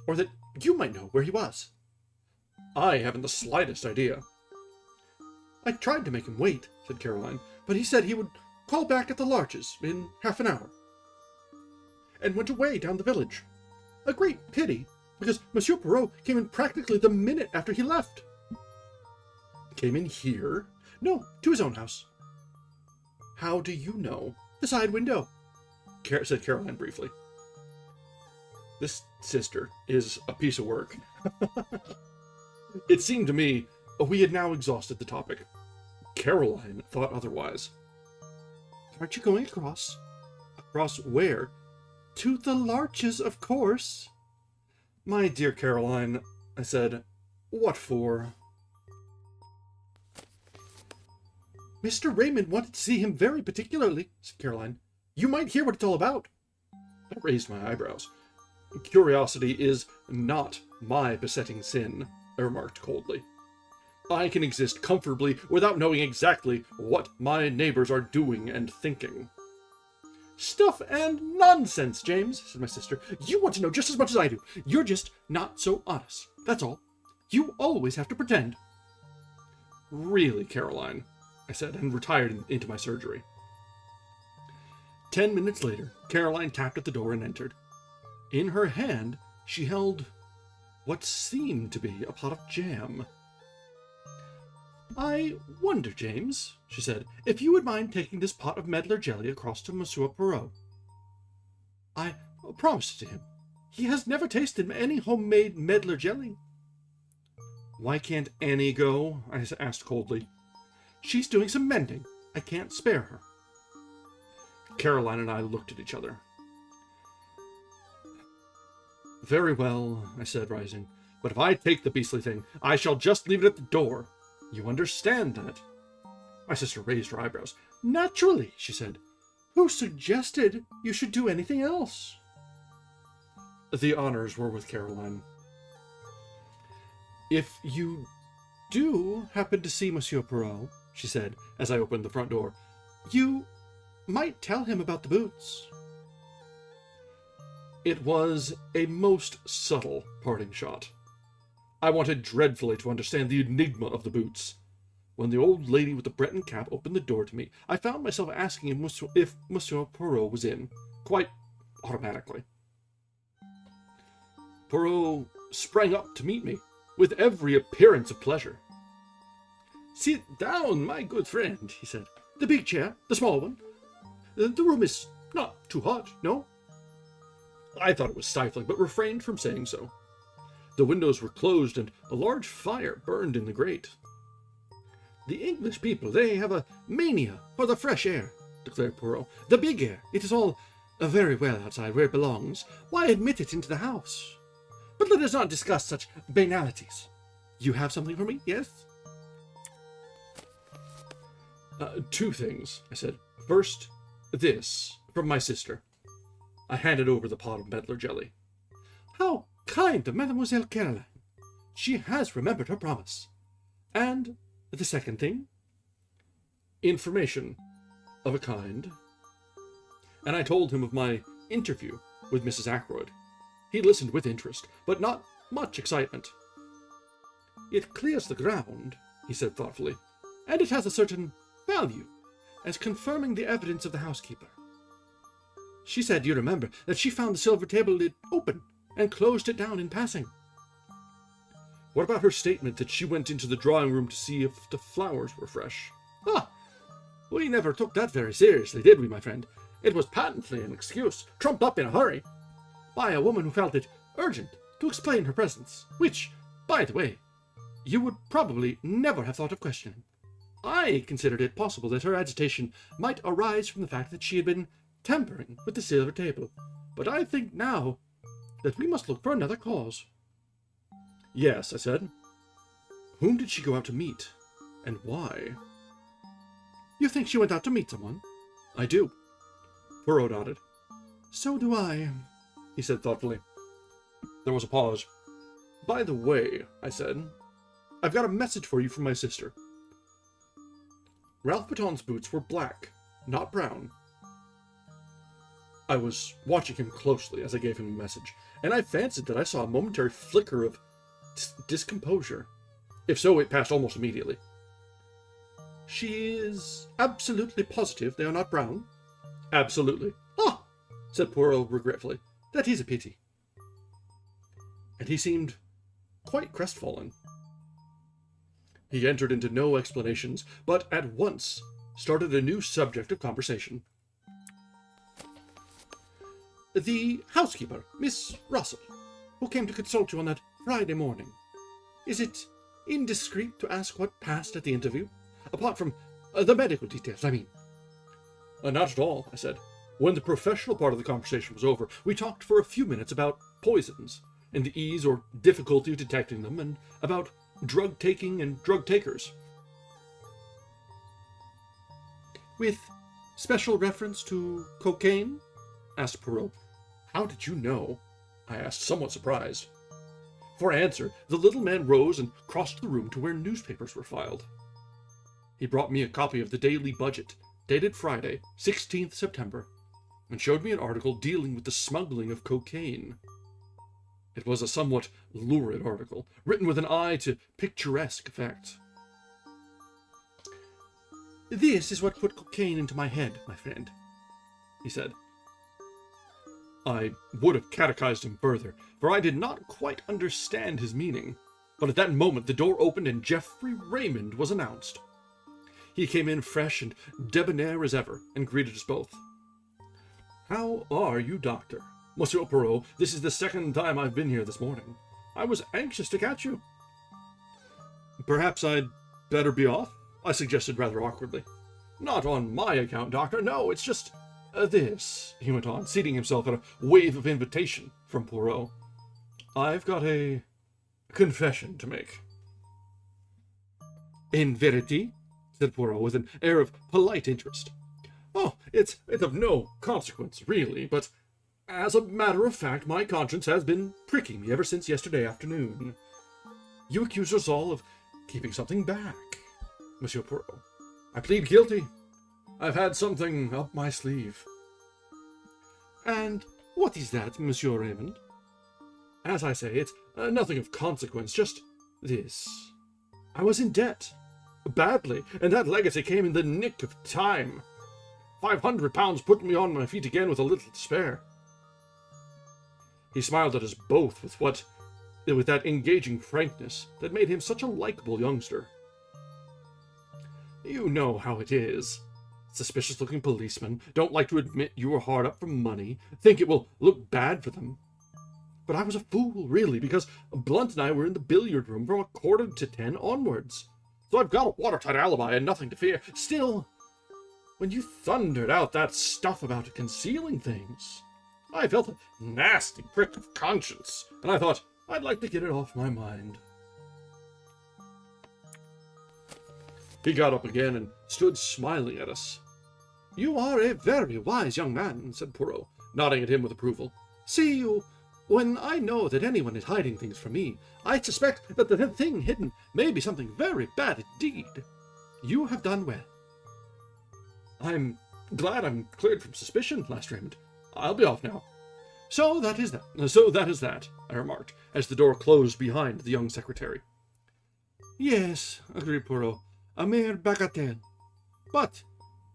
or that you might know where he was. I haven't the slightest idea. I tried to make him wait, said Caroline, but he said he would call back at the Larches in half an hour, and went away down the village. A great pity, because Monsieur Poirot came in practically the minute after he left. Came in here? No, to his own house. How do you know? The side window, said Caroline briefly. This sister is a piece of work. It seemed to me we had now exhausted the topic. Caroline thought otherwise. Aren't you going across? Across where? To the Larches, of course. My dear Caroline, I said, what for? Mr. Raymond wanted to see him very particularly, said Caroline. You might hear what it's all about. I raised my eyebrows. Curiosity is not my besetting sin, I remarked coldly. I can exist comfortably without knowing exactly what my neighbors are doing and thinking. Stuff and nonsense, James, said my sister. You want to know just as much as I do. You're just not so honest. That's all. You always have to pretend. Really, Caroline, I said, and retired into my surgery. 10 minutes later, Caroline tapped at the door and entered. In her hand, she held what seemed to be a pot of jam. I wonder, James, she said, if you would mind taking this pot of medlar jelly across to Monsieur Poirot. I promised it to him. He has never tasted any homemade medlar jelly. Why can't Annie go? I asked coldly. She's doing some mending. I can't spare her. Caroline and I looked at each other. Very well, I said, rising. But if I take the beastly thing, I shall just leave it at the door. You understand that? My sister raised her eyebrows. Naturally, she said. Who suggested you should do anything else? The honors were with Caroline. If you do happen to see Monsieur Poirot, she said, as I opened the front door, you might tell him about the boots. It was a most subtle parting shot. I wanted dreadfully to understand the enigma of the boots. When the old lady with the Breton cap opened the door to me, I found myself asking him if Monsieur Poirot was in, quite automatically. Poirot sprang up to meet me, with every appearance of pleasure. Sit down, my good friend, he said. The big chair, the small one. The room is not too hot, no? I thought it was stifling, but refrained from saying so. The windows were closed, and a large fire burned in the grate. "The English people, they have a mania for the fresh air," declared Poirot. "The big air. It is all very well outside where it belongs. Why admit it into the house? But let us not discuss such banalities. You have something for me, yes?" Two things," I said. "First, this, from my sister." I handed over the pot of medlar jelly. "How kind of Mademoiselle Caroline. She has remembered her promise. And the second thing?" "Information of a kind." And I told him of my interview with Mrs. Ackroyd. He listened with interest, but not much excitement. "It clears the ground," he said thoughtfully, "and it has a certain value as confirming the evidence of the housekeeper. She said, you remember, that she found the silver table lid open and closed it down in passing." "What about her statement that she went into the drawing room to see if the flowers were fresh?" "Ah, we never took that very seriously, did we, my friend? It was patently an excuse, trumped up in a hurry, by a woman who felt it urgent to explain her presence, which, by the way, you would probably never have thought of questioning. I considered it possible that her agitation might arise from the fact that she had been tampering with the silver table, but I think now that we must look for another cause." "Yes," I said. "Whom did she go out to meet, and why?" "You think she went out to meet someone?" "I do." Poirot nodded. "So do I," he said thoughtfully. There was a pause. "By the way," I said, "I've got a message for you from my sister." Ralph Baton's boots were black, not brown. I was watching him closely as I gave him the message, and I fancied that I saw a momentary flicker of discomposure. If so, it passed almost immediately. "She is absolutely positive they are not brown?" "Absolutely." "Ah," said Poirot regretfully, "that is a pity." And he seemed quite crestfallen. He entered into no explanations, but at once started a new subject of conversation. "The housekeeper, Miss Russell, who came to consult you on that Friday morning. Is it indiscreet to ask what passed at the interview? Apart from the medical details, I mean." "Not at all," I said. "When the professional part of the conversation was over, we talked for a few minutes about poisons, and the ease or difficulty of detecting them, and about drug taking and drug takers." "With special reference to cocaine?" asked Poirot. "How did you know?" I asked, somewhat surprised. For answer, the little man rose and crossed the room to where newspapers were filed. He brought me a copy of the Daily Budget, dated Friday, 16th September, and showed me an article dealing with the smuggling of cocaine. It was a somewhat lurid article, written with an eye to picturesque effect. "This is what put cocaine into my head, my friend," he said. I would have catechized him further, for I did not quite understand his meaning, but at that moment the door opened and Geoffrey Raymond was announced. He came in fresh and debonair as ever, and greeted us both. "How are you, Doctor? Monsieur Poirot, this is the second time I've been here this morning. I was anxious to catch you." "Perhaps I'd better be off?" I suggested rather awkwardly. "Not on my account, Doctor. No, it's just this," he went on, seating himself at a wave of invitation from Poirot. "I've got a confession to make." "In verity?" said Poirot with an air of polite interest. "Oh, it's of no consequence, really, but as a matter of fact, my conscience has been pricking me ever since yesterday afternoon. You accuse us all of keeping something back, Monsieur Poirot. I plead guilty. I've had something up my sleeve." "And what is that, Monsieur Raymond?" "As I say, it's nothing of consequence, just this. I was in debt, badly, and that legacy came in the nick of time. £500 put me on my feet again with a little to spare." He smiled at us both with that engaging frankness that made him such a likable youngster. "You know how it is. Suspicious-looking policemen don't like to admit you are hard up for money, think it will look bad for them. But I was a fool, really, because Blunt and I were in the billiard room from 9:45 onwards. So I've got a watertight alibi and nothing to fear. Still, when you thundered out that stuff about concealing things, I felt a nasty prick of conscience, and I thought I'd like to get it off my mind. He got up again and stood smiling at us. You are a very wise young man, said Poirot, nodding at him with approval. See, when I know that anyone is hiding things from me, I suspect that the thing hidden may be something very bad indeed. You have done well. I'm glad I'm cleared from suspicion, laughed Raymond. I'll be off now. So that is that, I remarked, as the door closed behind the young secretary. Yes, agreed Poirot, a mere bagatelle. But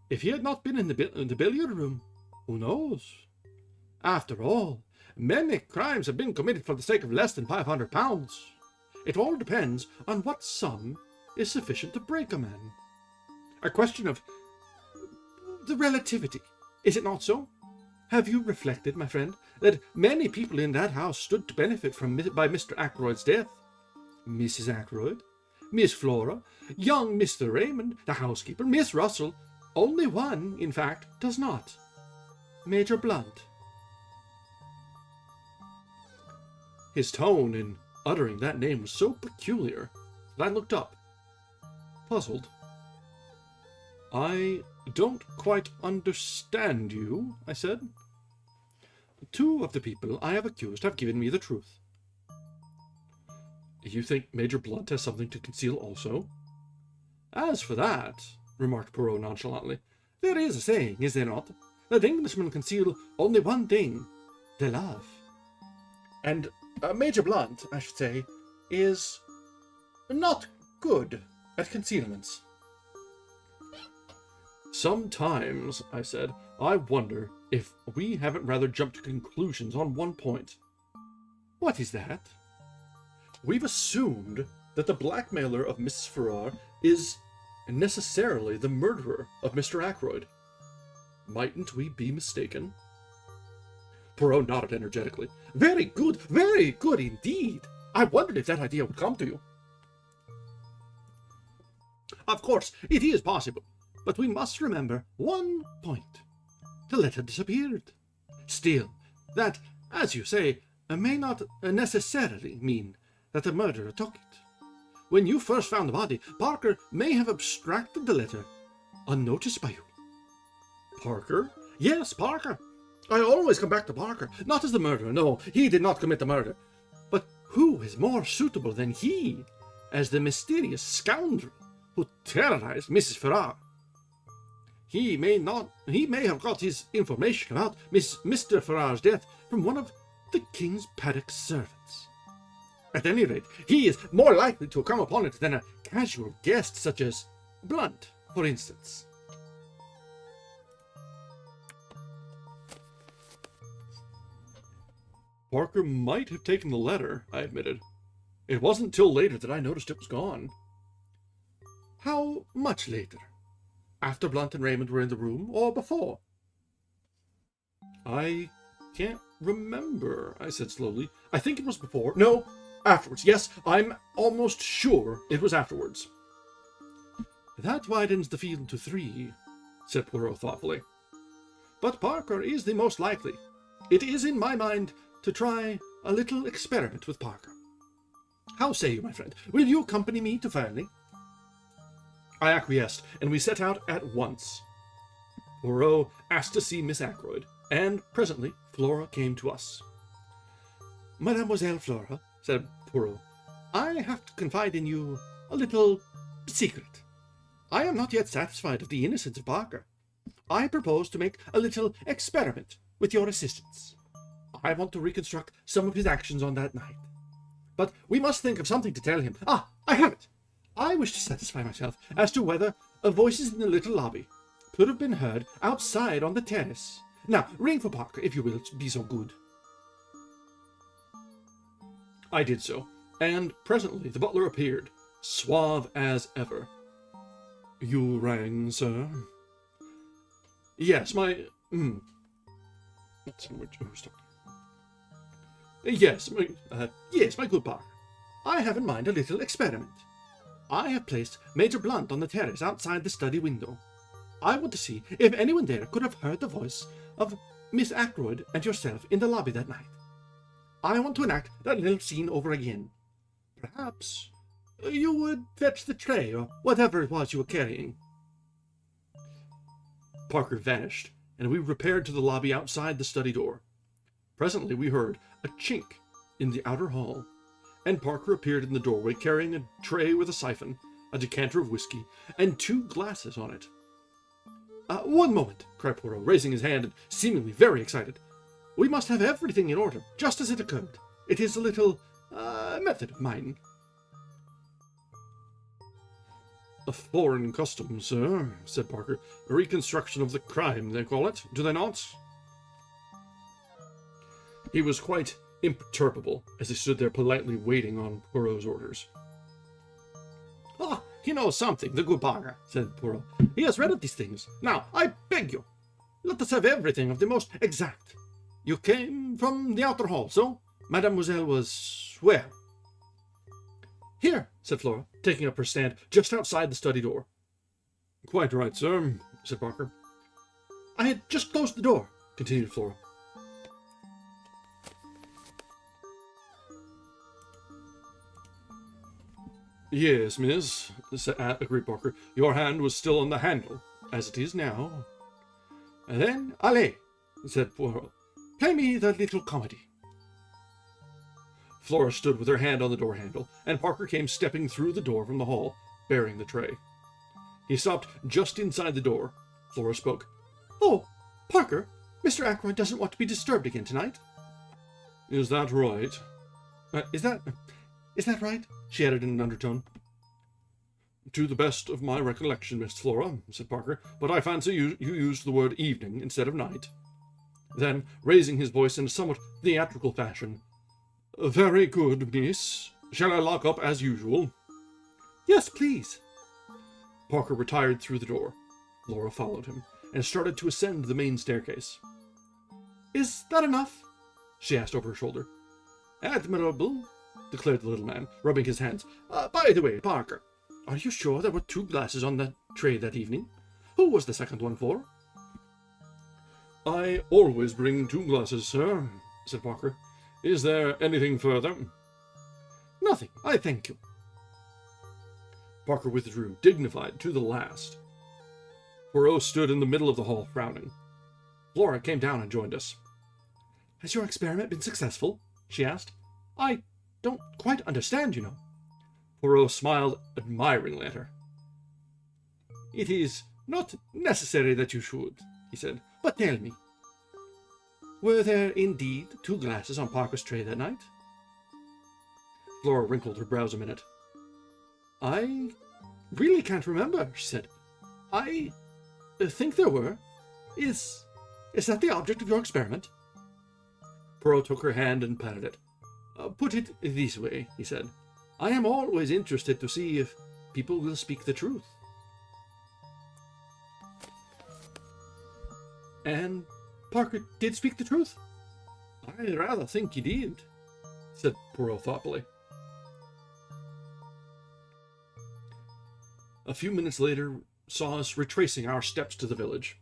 if he had not been in the billiard room, who knows? After all, many crimes have been committed for the sake of less than £500. It all depends on what sum is sufficient to break a man. A question of the relativity, is it not so? Have you reflected, my friend, that many people in that house stood to benefit by Mr. Ackroyd's death? Mrs. Ackroyd, Miss Flora, young Mr. Raymond, the housekeeper, Miss Russell. Only one, in fact, does not. Major Blunt. His tone in uttering that name was so peculiar that I looked up, puzzled. I don't quite understand you, I said. Two of the people I have accused have given me the truth. You think Major Blunt has something to conceal also? As for that, remarked Poirot nonchalantly, there is a saying, is there not, that Englishmen conceal only one thing, their love. And Major Blunt, I should say, is not good at concealments. Sometimes, I said, I wonder if we haven't rather jumped to conclusions on one point. What is that? We've assumed that the blackmailer of Mrs. Farrar is necessarily the murderer of Mr. Ackroyd. Mightn't we be mistaken? Poirot nodded energetically. Very good indeed. I wondered if that idea would come to you. Of course, it is possible, but we must remember one point. The letter disappeared. Still, that, as you say, may not necessarily mean that the murderer took it. When you first found the body, Parker may have abstracted the letter, unnoticed by you. Parker? Yes, Parker. I always come back to Parker, not as the murderer, no, he did not commit the murder. But who is more suitable than he as the mysterious scoundrel who terrorized Mrs. Farrar? He may have got his information about Mr. Farrar's death from one of the King's paddock servants. At any rate, he is more likely to come upon it than a casual guest such as Blunt, for instance. Parker might have taken the letter, I admitted. It wasn't till later that I noticed it was gone. How much later? After Blunt and Raymond were in the room, or before? I can't remember, I said slowly. I think it was before. No, afterwards. Yes, I'm almost sure it was afterwards. That widens the field to 3, said Poirot thoughtfully. But Parker is the most likely. It is in my mind to try a little experiment with Parker. How say you, my friend? Will you accompany me to Fernley? I acquiesced, and we set out at once. Poirot asked to see Miss Ackroyd, and presently Flora came to us. Mademoiselle Flora, said Poirot, I have to confide in you a little secret. I am not yet satisfied of the innocence of Parker. I propose to make a little experiment with your assistance. I want to reconstruct some of his actions on that night. But we must think of something to tell him. Ah, I have it! I wish to satisfy myself as to whether voices in the little lobby could have been heard outside on the terrace. Now, ring for Parker, if you will be so good. I did so, and presently the butler appeared, suave as ever. You rang, sir? Yes, my... Let's see who's talking. Yes, my good Parker. I have in mind a little experiment. I have placed Major Blunt on the terrace outside the study window. I want to see if anyone there could have heard the voice of Miss Ackroyd and yourself in the lobby that night. I want to enact that little scene over again. Perhaps you would fetch the tray or whatever it was you were carrying. Parker vanished, and we repaired to the lobby outside the study door. Presently we heard a chink in the outer hall, and Parker appeared in the doorway carrying a tray with a siphon, a decanter of whiskey, and 2 glasses on it. One moment, cried Poirot, raising his hand and seemingly very excited. We must have everything in order, just as it occurred. It is a little, method of mine. A foreign custom, sir, said Parker. A reconstruction of the crime, they call it, do they not? He was quite imperturbable as he stood there politely waiting on Poirot's orders. Ah, he knows something, the good Parker, said Poirot. He has read of these things. Now, I beg you, let us have everything of the most exact. You came from the outer hall, so? Mademoiselle was where? Here, said Flora, taking up her stand just outside the study door. Quite right, sir, said Parker. I had just closed the door, continued Flora. Yes, miss, agreed Parker. Your hand was still on the handle, as it is now. And then, allez, said Poirot. Play me the little comedy. Flora stood with her hand on the door handle, and Parker came stepping through the door from the hall, bearing the tray. He stopped just inside the door. Flora spoke. Oh, Parker, Mr. Ackroyd doesn't want to be disturbed again tonight. Is that right? Is that right? She added in an undertone. To the best of my recollection, Miss Flora, said Parker, but I fancy you used the word evening instead of night. Then, raising his voice in a somewhat theatrical fashion, Very good, miss. Shall I lock up as usual? Yes, please. Parker retired through the door. Flora followed him, and started to ascend the main staircase. Is that enough? She asked over her shoulder. Admirable, declared the little man, rubbing his hands. By the way, Parker, are you sure there were 2 glasses on the tray that evening? Who was the second one for? I always bring 2 glasses, sir, said Parker. Is there anything further? Nothing, I thank you. Parker withdrew, dignified to the last. Poirot stood in the middle of the hall, frowning. Flora came down and joined us. Has your experiment been successful? She asked. I don't quite understand, you know. Poirot smiled admiringly at her. It is not necessary that you should, he said. But tell me, were there indeed 2 glasses on Parker's tray that night? Flora wrinkled her brows a minute. I really can't remember, she said. I think there were. Is that the object of your experiment? Poirot took her hand and patted it. Put it this way, he said. I am always interested to see if people will speak the truth. And Parker did speak the truth? I rather think he did, said Poirot thoughtfully. A few minutes later saw us retracing our steps to the village.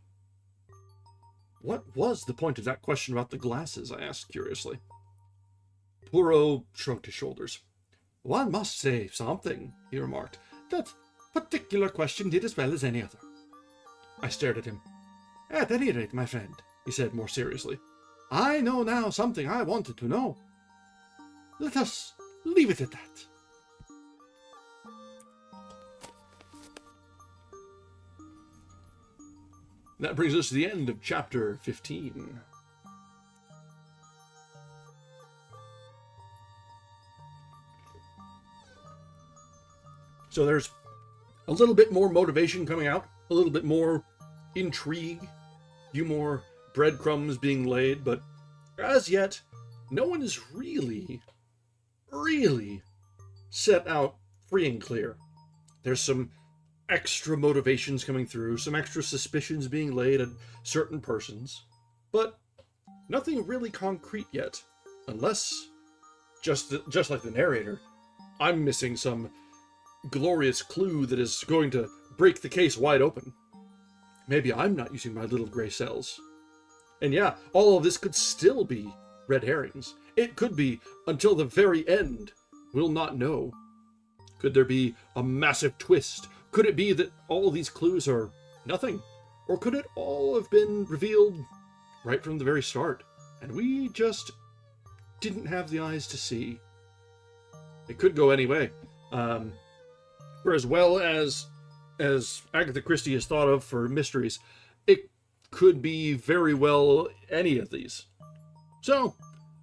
What was the point of that question about the glasses? I asked curiously. Poirot shrugged his shoulders. One must say something, he remarked. That particular question did as well as any other. I stared at him. At any rate, my friend, he said more seriously, I know now something I wanted to know. Let us leave it at that. That brings us to the end of chapter 15. So there's a little bit more motivation coming out, a little bit more intrigue, a few more breadcrumbs being laid, but as yet, no one is really set out free and clear. There's some extra motivations coming through, some extra suspicions being laid at certain persons, but nothing really concrete yet, unless just like the narrator, I'm missing some glorious clue that is going to break the case wide open. Maybe I'm not using my little gray cells. And yeah, all of this could still be red herrings. It could be until the very end. We'll not know. Could there be a massive twist? Could it be that all these clues are nothing? Or could it all have been revealed right from the very start, and we just didn't have the eyes to see? It could go any way. For as well as Agatha Christie is thought of for mysteries, it could be very well any of these. So,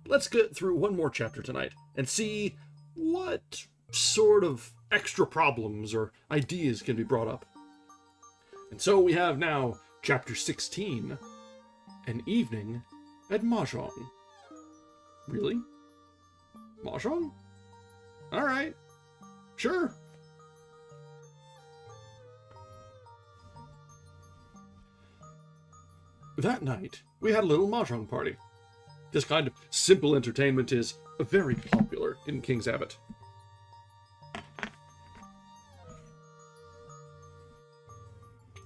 let's get through one more chapter tonight and see what sort of extra problems or ideas can be brought up. And so we have now chapter 16, An Evening at Mahjong. Really? Mahjong? Alright. Sure. That night, we had a little mahjong party. This kind of simple entertainment is very popular in King's Abbot.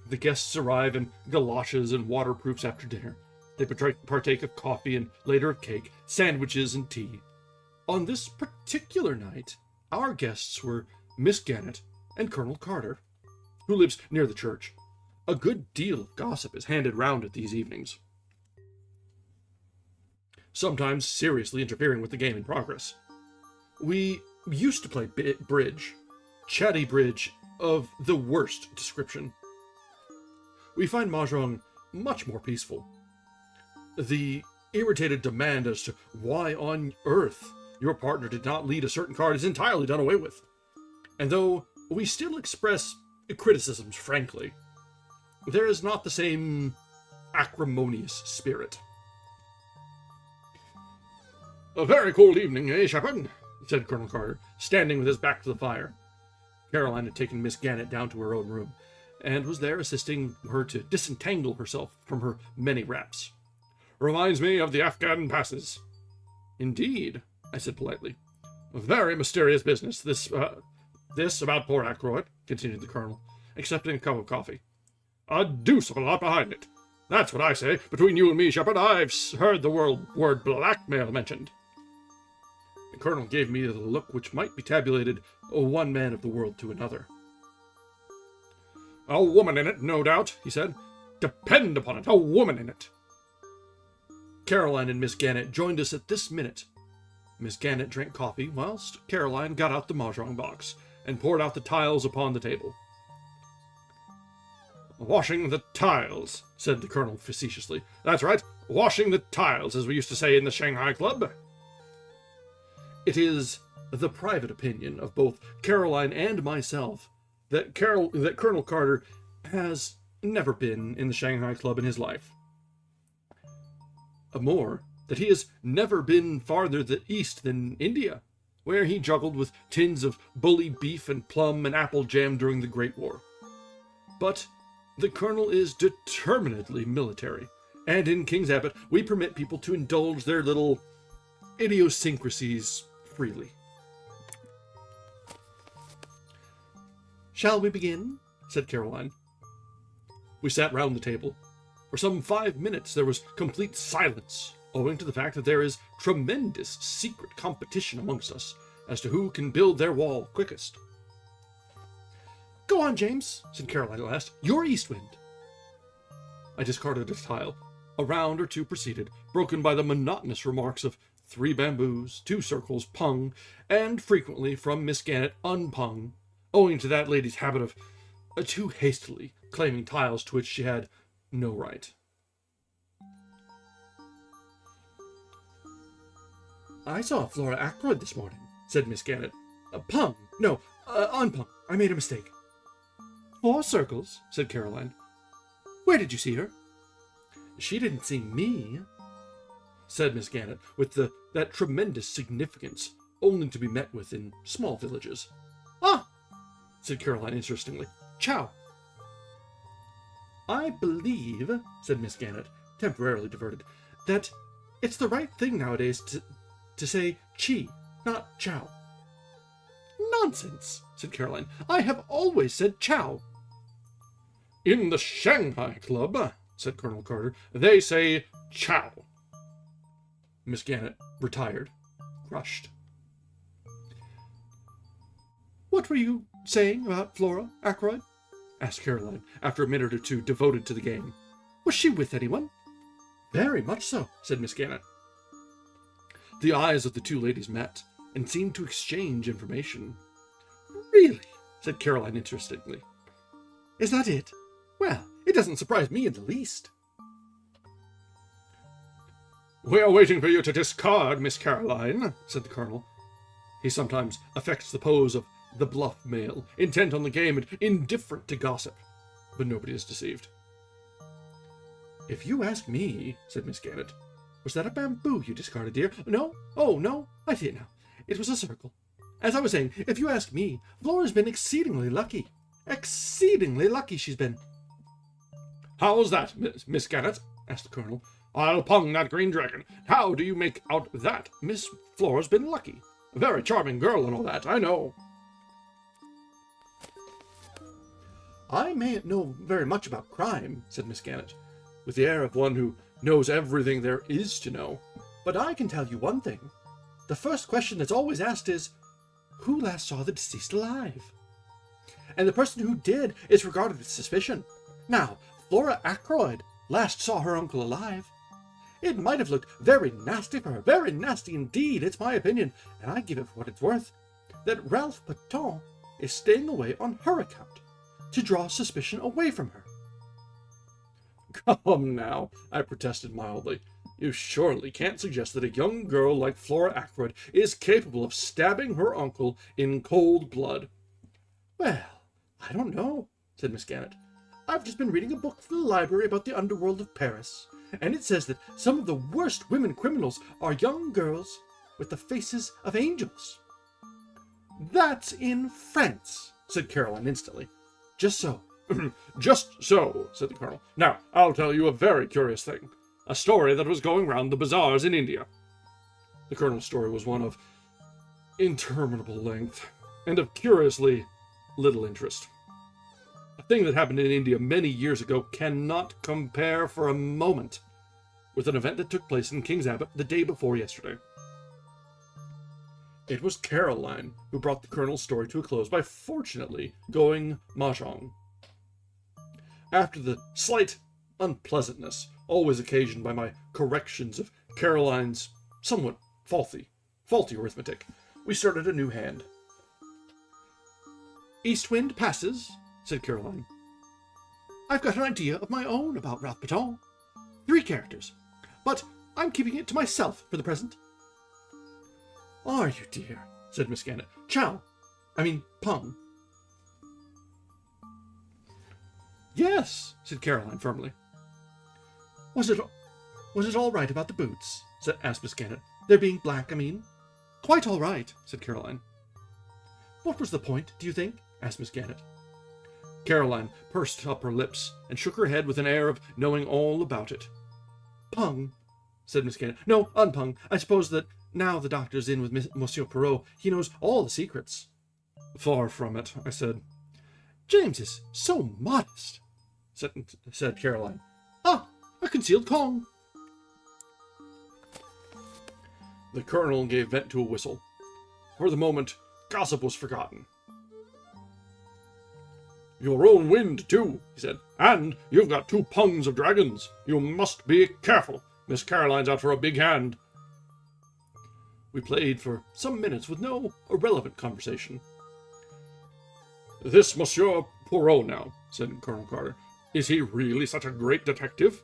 The guests arrive in galoshes and waterproofs after dinner. They partake of coffee and later of cake, sandwiches, and tea. On this particular night, our guests were Miss Gannett and Colonel Carter, who lives near the church. A good deal of gossip is handed round at these evenings, sometimes seriously interfering with the game in progress. We used to play bridge, chatty bridge of the worst description. We find mahjong much more peaceful. The irritated demand as to why on earth your partner did not lead a certain card is entirely done away with. And though we still express criticisms frankly, there is not the same acrimonious spirit. "A very cold evening, eh, Shepard?" said Colonel Carter, standing with his back to the fire. Caroline had taken Miss Gannett down to her own room, and was there assisting her to disentangle herself from her many wraps. "Reminds me of the Afghan passes." "Indeed," I said politely. "A very mysterious business, this about poor Ackroyd," continued the Colonel, accepting a cup of coffee. "A deuce of a lot behind it. That's what I say. Between you and me, Shepard, I've heard the word blackmail mentioned." The Colonel gave me the look which might be tabulated one man of the world to another. "A woman in it, no doubt," he said. "Depend upon it, a woman in it." Caroline and Miss Gannett joined us at this minute. Miss Gannett drank coffee, whilst Caroline got out the mahjong box and poured out the tiles upon the table. "Washing the tiles," said the Colonel facetiously. "That's right, washing the tiles, as we used to say in the Shanghai Club." It is the private opinion of both Caroline and myself that Colonel Carter has never been in the Shanghai Club in his life. More, that he has never been farther east than India, where he juggled with tins of bully beef and plum and apple jam during the Great War. But the Colonel is determinedly military, and in King's Abbot we permit people to indulge their little idiosyncrasies freely. "Shall we begin?" said Caroline. We sat round the table. For some 5 minutes there was complete silence, owing to the fact that there is tremendous secret competition amongst us as to who can build their wall quickest. "Go on, James," said Caroline at last. "You're East Wind." I discarded a tile. A round or two proceeded, broken by the monotonous remarks of 3 bamboos, 2 circles, pung, and frequently from Miss Gannett, unpung, owing to that lady's habit of too hastily claiming tiles to which she had no right. "I saw Flora Ackroyd this morning," said Miss Gannett. "Pung. No, unpung. I made a mistake." "4 circles," said Caroline. "Where did you see her?" "She didn't see me," said Miss Gannett, with that tremendous significance only to be met with in small villages. "Ah," said Caroline interestingly. "Chow." "I believe," said Miss Gannett, temporarily diverted, "that it's the right thing nowadays to say chi not chow." "Nonsense," said Caroline. "I have always said chow." "In the Shanghai Club," said Colonel Carter, "they say chow." Miss Gannett retired, crushed. "What were you saying about Flora Ackroyd?" asked Caroline, after a minute or two devoted to the game. "Was she with anyone?" "Very much so," said Miss Gannett. The eyes of the two ladies met, and seemed to exchange information. "Really?" said Caroline interestedly. "Is that it? Well, it doesn't surprise me in the least." "We are waiting for you to discard, Miss Caroline," said the Colonel. He sometimes affects the pose of the bluff male, intent on the game and indifferent to gossip, but nobody is deceived. "If you ask me," said Miss Gannett, "was that a bamboo you discarded, dear? No? Oh, no, I see it now. It was a circle. As I was saying, if you ask me, Flora's been exceedingly lucky. Exceedingly lucky she's been." "How's that, Miss Gannett?" asked the Colonel. "I'll pung that green dragon. How do you make out that Miss Flora's been lucky? A very charming girl and all that, I know." "I mayn't know very much about crime," said Miss Gannett, with the air of one who knows everything there is to know. "But I can tell you one thing. The first question that's always asked is, who last saw the deceased alive? And the person who did is regarded with suspicion. Now, Flora Ackroyd last saw her uncle alive. It might have looked very nasty for her, very nasty indeed, it's my opinion, and I give it for what it's worth, that Ralph Paton is staying away on her account, to draw suspicion away from her." "Come now," I protested mildly. "You surely can't suggest that a young girl like Flora Ackroyd is capable of stabbing her uncle in cold blood." "Well, I don't know," said Miss Gannett. "I've just been reading a book from the library about the underworld of Paris, and it says that some of the worst women criminals are young girls with the faces of angels." "That's in France," said Caroline instantly. "Just so." "Just so," said the Colonel. "Now, I'll tell you a very curious thing. A story that was going round the bazaars in India." The Colonel's story was one of interminable length, and of curiously little interest. A thing that happened in India many years ago cannot compare for a moment with an event that took place in King's Abbot the day before yesterday. It was Caroline who brought the Colonel's story to a close by fortunately going mahjong. After the slight unpleasantness always occasioned by my corrections of Caroline's somewhat faulty arithmetic, we started a new hand. "East wind passes," said Caroline. "I've got an idea of my own about Ralph Paton. 3 characters, but I'm keeping it to myself for the present." "Are you, dear?" said Miss Gannett. Pung." "Yes," said Caroline firmly. Was it all right about the boots?" asked Miss Gannett. "Their being black, I mean." "Quite all right," said Caroline. "What was the point, do you think?" asked Miss Gannett. Caroline pursed up her lips and shook her head with an air of knowing all about it. "Pung," said Miss Gannett. "No, unpung. I suppose that now the doctor's in with Monsieur Perrault, he knows all the secrets." "Far from it," I said. "James is so modest," said Caroline. "Ah, a concealed Kong." The Colonel gave vent to a whistle. For the moment, gossip was forgotten. "Your own wind, too," he said. "And you've got 2 pungs of dragons. You must be careful. Miss Caroline's out for a big hand." We played for some minutes with no irrelevant conversation. "This Monsieur Poirot now," said Colonel Carter. "Is he really such a great detective?"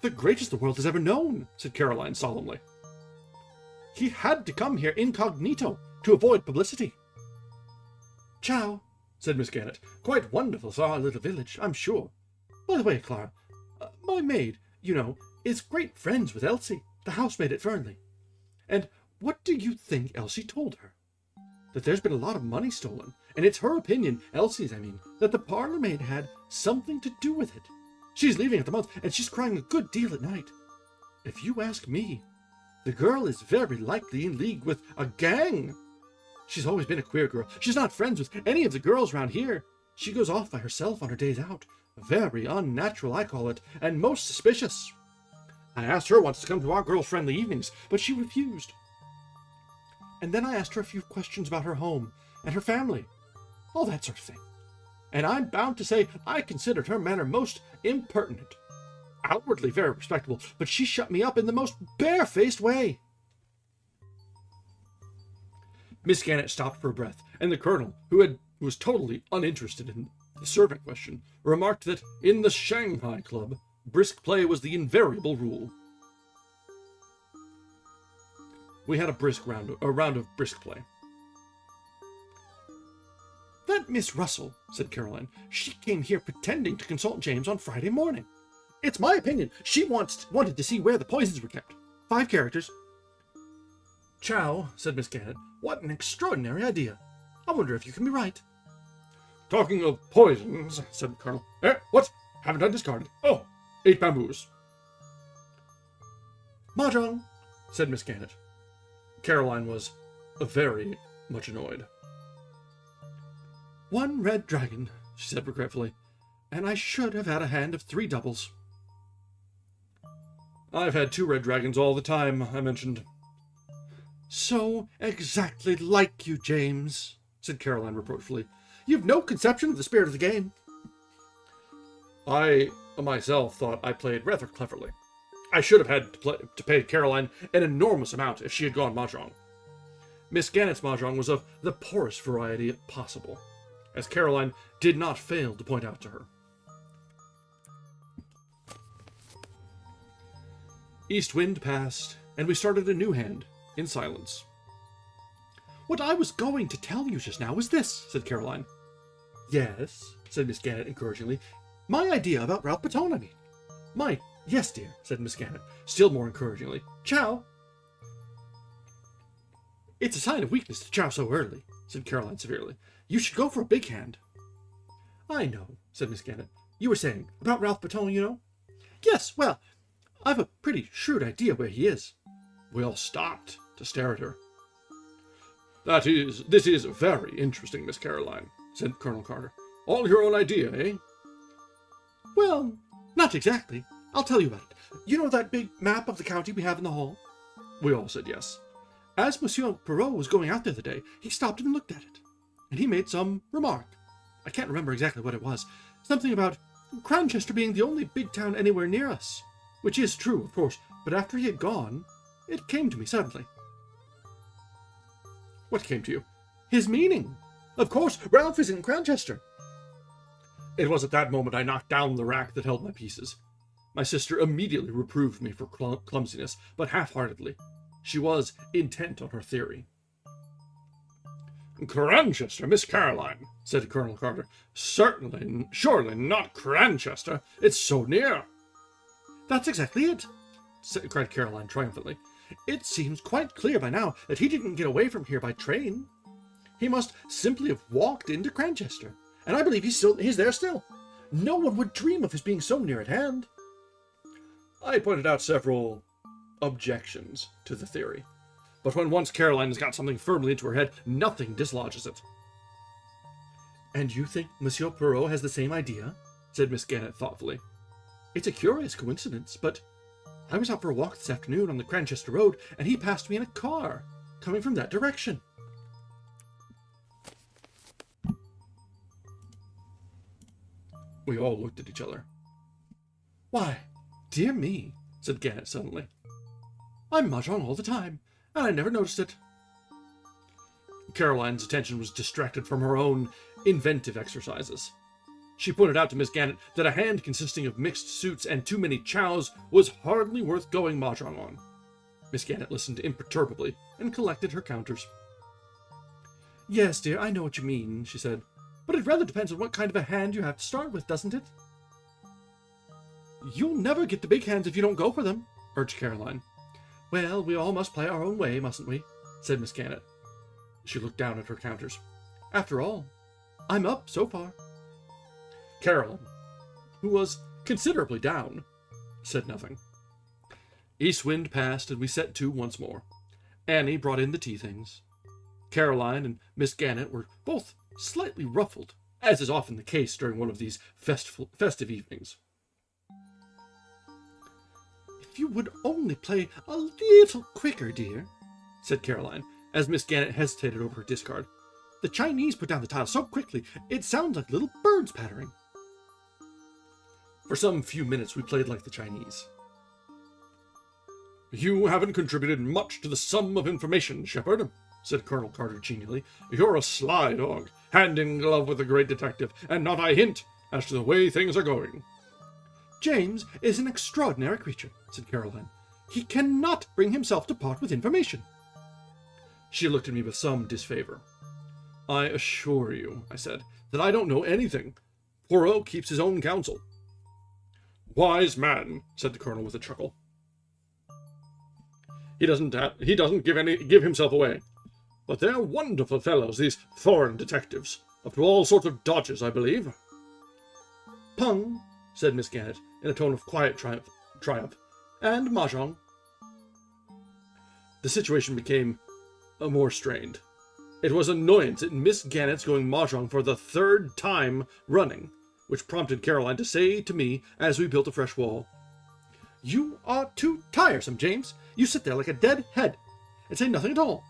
"The greatest the world has ever known," said Caroline solemnly. "He had to come here incognito to avoid publicity." "Ciao," said Miss Gannett. "Quite wonderful for our little village, I'm sure. By the way, Clara, my maid, you know, is great friends with Elsie, the housemaid at Fernley. And what do you think Elsie told her? That there's been a lot of money stolen, and it's her opinion, Elsie's I mean, that the parlour maid had something to do with it. She's leaving at the month, and she's crying a good deal at night. If you ask me, The girl is very likely in league with a gang. She's always been a queer girl. She's not friends with any of the girls round here. She goes off by herself on her days out. Very unnatural, I call it, and most suspicious. I asked her once to come to our girl-friendly evenings, but she refused. And then I asked her a few questions about her home and her family, all that sort of thing. And I'm bound to say I considered her manner most impertinent. Outwardly very respectable, but she shut me up in the most barefaced way. Miss Gannett stopped for breath, and the colonel, who was totally uninterested in the servant question, remarked that in the Shanghai Club, brisk play was the invariable rule. We had a round of brisk play. That Miss Russell, said Caroline, she came here pretending to consult James on Friday morning. It's my opinion she wanted to see where the poisons were kept. 5 characters. Chow, said Miss Gannett, what an extraordinary idea. I wonder if you can be right. Talking of poisons, said the colonel. What? Haven't I discarded? Oh, 8 bamboos. Mahjong, said Miss Gannett. Caroline was very much annoyed. 1 red dragon, she said regretfully, and I should have had a hand of 3 doubles. I've had 2 red dragons all the time, I mentioned. So exactly like you, James, said Caroline reproachfully. You've no conception of the spirit of the game. I myself thought I played rather cleverly. I should have had to pay Caroline an enormous amount if she had gone mahjong. Miss Gannett's mahjong was of the poorest variety possible, as Caroline did not fail to point out to her. East wind passed, and we started a new hand, in silence. What I was going to tell you just now was this, said Caroline. Yes, said Miss Gannett encouragingly. My idea about Ralph Patone, I mean. Yes, dear, said Miss Gannett, still more encouragingly. Chow. It's a sign of weakness to chow so early, said Caroline severely. You should go for a big hand. I know, said Miss Gannett. You were saying, about Ralph Patone, you know? Yes, well, I've a pretty shrewd idea where he is. We all stopped to stare at her. This is very interesting, Miss Caroline, said Colonel Carter. All your own idea, eh? Well, not exactly. I'll tell you about it. You know that big map of the county we have in the hall? We all said yes. As Monsieur Perrault was going out the other day, he stopped and looked at it. And he made some remark. I can't remember exactly what it was. Something about Cranchester being the only big town anywhere near us. Which is true, of course, but after he had gone, it came to me suddenly. What came to you? His meaning. Of course, Ralph is in Cranchester. It was at that moment I knocked down the rack that held my pieces. My sister immediately reproved me for clumsiness, but half-heartedly. She was intent on her theory. Cranchester, Miss Caroline, said Colonel Carter. Surely not Cranchester. It's so near. That's exactly it, cried Caroline triumphantly. It seems quite clear by now that he didn't get away from here by train. He must simply have walked into Cranchester, and I believe he's there still. No one would dream of his being so near at hand. I pointed out several objections to the theory, but when once Caroline has got something firmly into her head, nothing dislodges it. And you think Monsieur Perrault has the same idea? Said Miss Gannett thoughtfully. It's a curious coincidence, but I was out for a walk this afternoon on the Cranchester Road, and he passed me in a car, coming from that direction. We all looked at each other. Why, dear me, said Gannett suddenly. I'm mahjong all the time, and I never noticed it. Caroline's attention was distracted from her own inventive exercises. She pointed out to Miss Gannett that a hand consisting of mixed suits and too many chows was hardly worth going mahjong on. Miss Gannett listened imperturbably and collected her counters. Yes, dear, I know what you mean, she said. But it rather depends on what kind of a hand you have to start with, doesn't it? You'll never get the big hands if you don't go for them, urged Caroline. Well, we all must play our own way, mustn't we? Said Miss Gannett. She looked down at her counters. After all, I'm up so far. Caroline, who was considerably down, said nothing. East wind passed, and we set to once more. Annie brought in the tea things. Caroline and Miss Gannett were both slightly ruffled, as is often the case during one of these festive evenings. "If you would only play a little quicker, dear," said Caroline, as Miss Gannett hesitated over her discard. "The Chinese put down the tile so quickly, it sounds like little birds pattering." For some few minutes we played like the Chinese. "You haven't contributed much to the sum of information, Shepard," said Colonel Carter genially. "You're a sly dog, hand in glove with the great detective, and not a hint as to the way things are going." "James is an extraordinary creature," said Caroline. "He cannot bring himself to part with information." She looked at me with some disfavor. "I assure you," I said, "that I don't know anything. Poirot keeps his own counsel." "Wise man," said the colonel with a chuckle. He doesn't give himself away. But they're wonderful fellows, these foreign detectives. Up to all sorts of dodges, I believe." "Pung," said Miss Gannett, in a tone of quiet triumph. "And mahjong." The situation became more strained. It was annoyance at Miss Gannett's going mahjong for the third time running, which prompted Caroline to say to me as we built a fresh wall, "You are too tiresome, James. You sit there like a dead head and say nothing at all."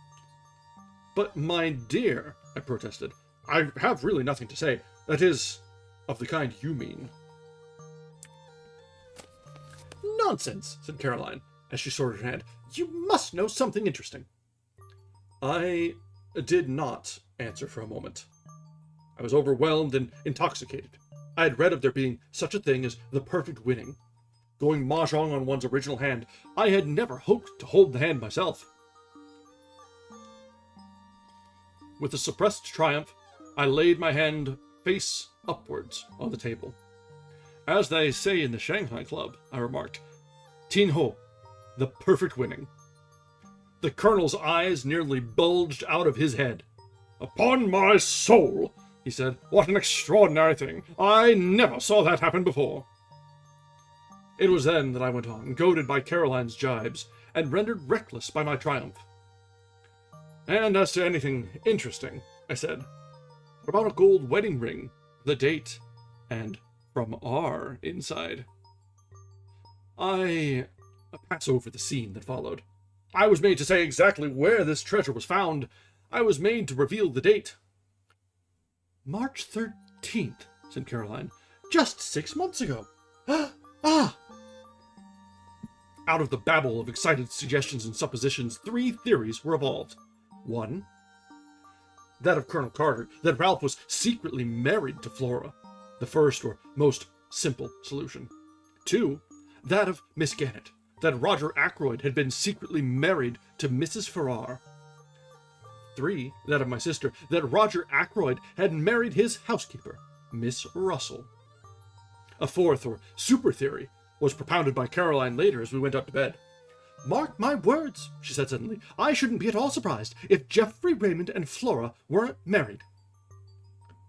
"But, my dear," I protested, "I have really nothing to say. That is, of the kind you mean." "Nonsense," said Caroline, as she sorted her hand. "You must know something interesting." I did not answer for a moment. I was overwhelmed and intoxicated. I had read of there being such a thing as the perfect winning. Going mahjong on one's original hand, I had never hoped to hold the hand myself. With a suppressed triumph, I laid my hand face upwards on the table. "As they say in the Shanghai Club," I remarked, "Tin Ho, the perfect winning." The colonel's eyes nearly bulged out of his head. "Upon my soul," he said, "what an extraordinary thing. I never saw that happen before." It was then that I went on, goaded by Caroline's jibes, and rendered reckless by my triumph. "And as to anything interesting," I said, "what about a gold wedding ring, the date, and from R inside?" I pass over the scene that followed. I was made to say exactly where this treasure was found. I was made to reveal the date. "March 13th, said Caroline. "Just 6 months ago." "Ah!" Out of the babble of excited suggestions and suppositions, 3 theories were evolved. 1. That of Colonel Carter, that Ralph was secretly married to Flora, the first or most simple solution. 2. That of Miss Gannett, that Roger Ackroyd had been secretly married to Mrs. Farrar. 3. That of my sister, that Roger Ackroyd had married his housekeeper, Miss Russell. A 4th, or super theory, was propounded by Caroline later as we went up to bed. "Mark my words," she said suddenly, "I shouldn't be at all surprised if Geoffrey Raymond and Flora weren't married."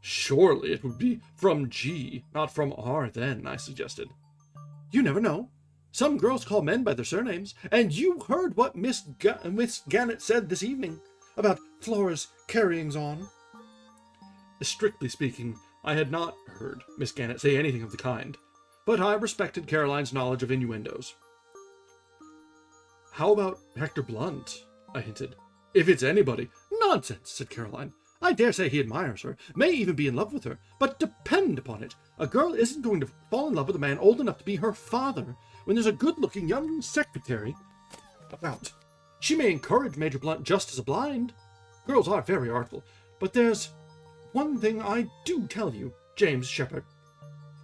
"Surely it would be from G, not from R then," I suggested. "You never know. Some girls call men by their surnames, and you heard what Miss Gannett said this evening about Flora's carryings on." Strictly speaking, I had not heard Miss Gannett say anything of the kind, but I respected Caroline's knowledge of innuendos. "How about Hector Blunt?" I hinted. "If it's anybody—" "Nonsense," said Caroline. "I dare say he admires her, may even be in love with her, but depend upon it, a girl isn't going to fall in love with a man old enough to be her father when there's a good-looking young secretary about. She may encourage Major Blunt just as a blind. Girls are very artful, but there's one thing I do tell you, James Shepherd.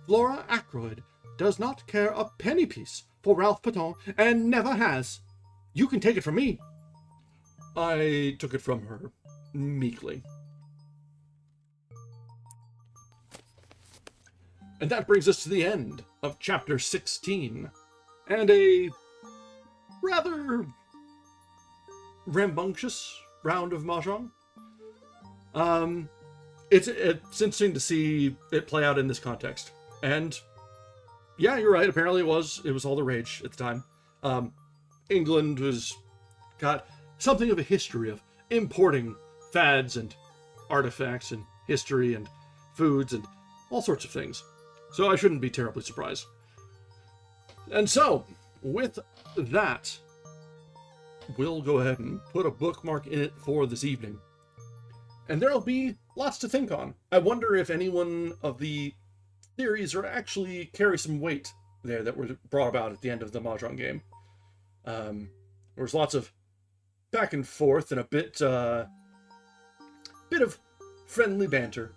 Flora Ackroyd does not care a penny piece for Ralph Patton, and never has. You can take it from me." I took it from her meekly. And that brings us to the end of Chapter 16, and a rather rambunctious round of Mahjong. It's interesting to see it play out in this context. And yeah, you're right, apparently it was all the rage at the time. England has got something of a history of importing fads and artifacts and history and foods and all sorts of things. So I shouldn't be terribly surprised. And so, with that, we'll go ahead and put a bookmark in it for this evening. And there'll be lots to think on. I wonder if any one of the theories are actually carry some weight there that were brought about at the end of the Mahjong game. There was lots of back and forth and a bit of friendly banter,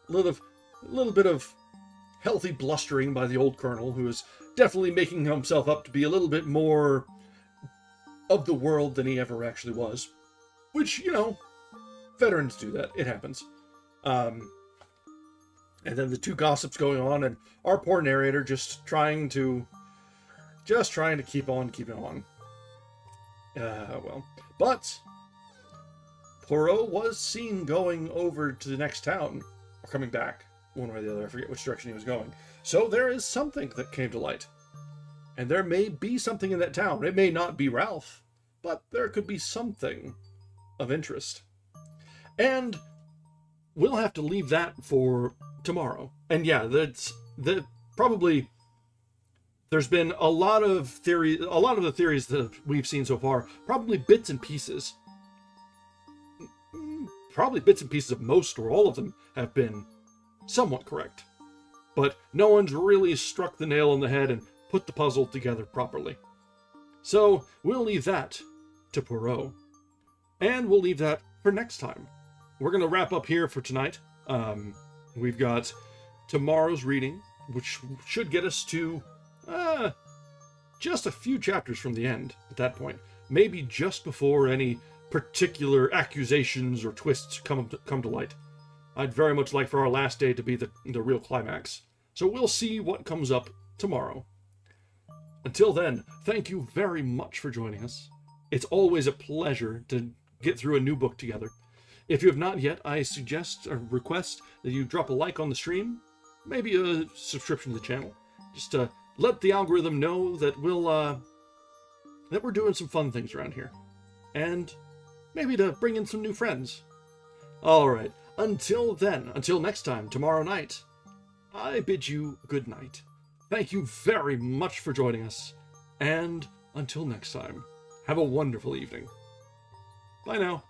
a little bit of healthy blustering by the old colonel, who is definitely making himself up to be a little bit more of the world than he ever actually was. Which, you know, veterans do that. It happens. And then the two gossips going on, and our poor narrator just trying to keep on keeping on. Well, but Poirot was seen going over to the next town, or coming back, one way or the other. I forget which direction he was going. So there is something that came to light. And there may be something in that town. It may not be Ralph, but there could be something of interest. And we'll have to leave that for tomorrow. And yeah, probably there's been a lot of the theories that we've seen so far, probably bits and pieces. Probably bits and pieces of most or all of them have been somewhat correct. But no one's really struck the nail on the head and put the puzzle together properly. So we'll leave that to Poirot. And we'll leave that for next time. We're going to wrap up here for tonight. We've got tomorrow's reading, which should get us to just a few chapters from the end at that point. Maybe just before any particular accusations or twists come to light. I'd very much like for our last day to be the real climax. So we'll see what comes up tomorrow. Until then, thank you very much for joining us. It's always a pleasure to get through a new book together. If you have not yet, I suggest or request that you drop a like on the stream, maybe a subscription to the channel, just to let the algorithm know that we're doing some fun things around here, and maybe to bring in some new friends. All right, until then, until next time, tomorrow night, I bid you good night. Thank you very much for joining us, and until next time, have a wonderful evening. Bye now.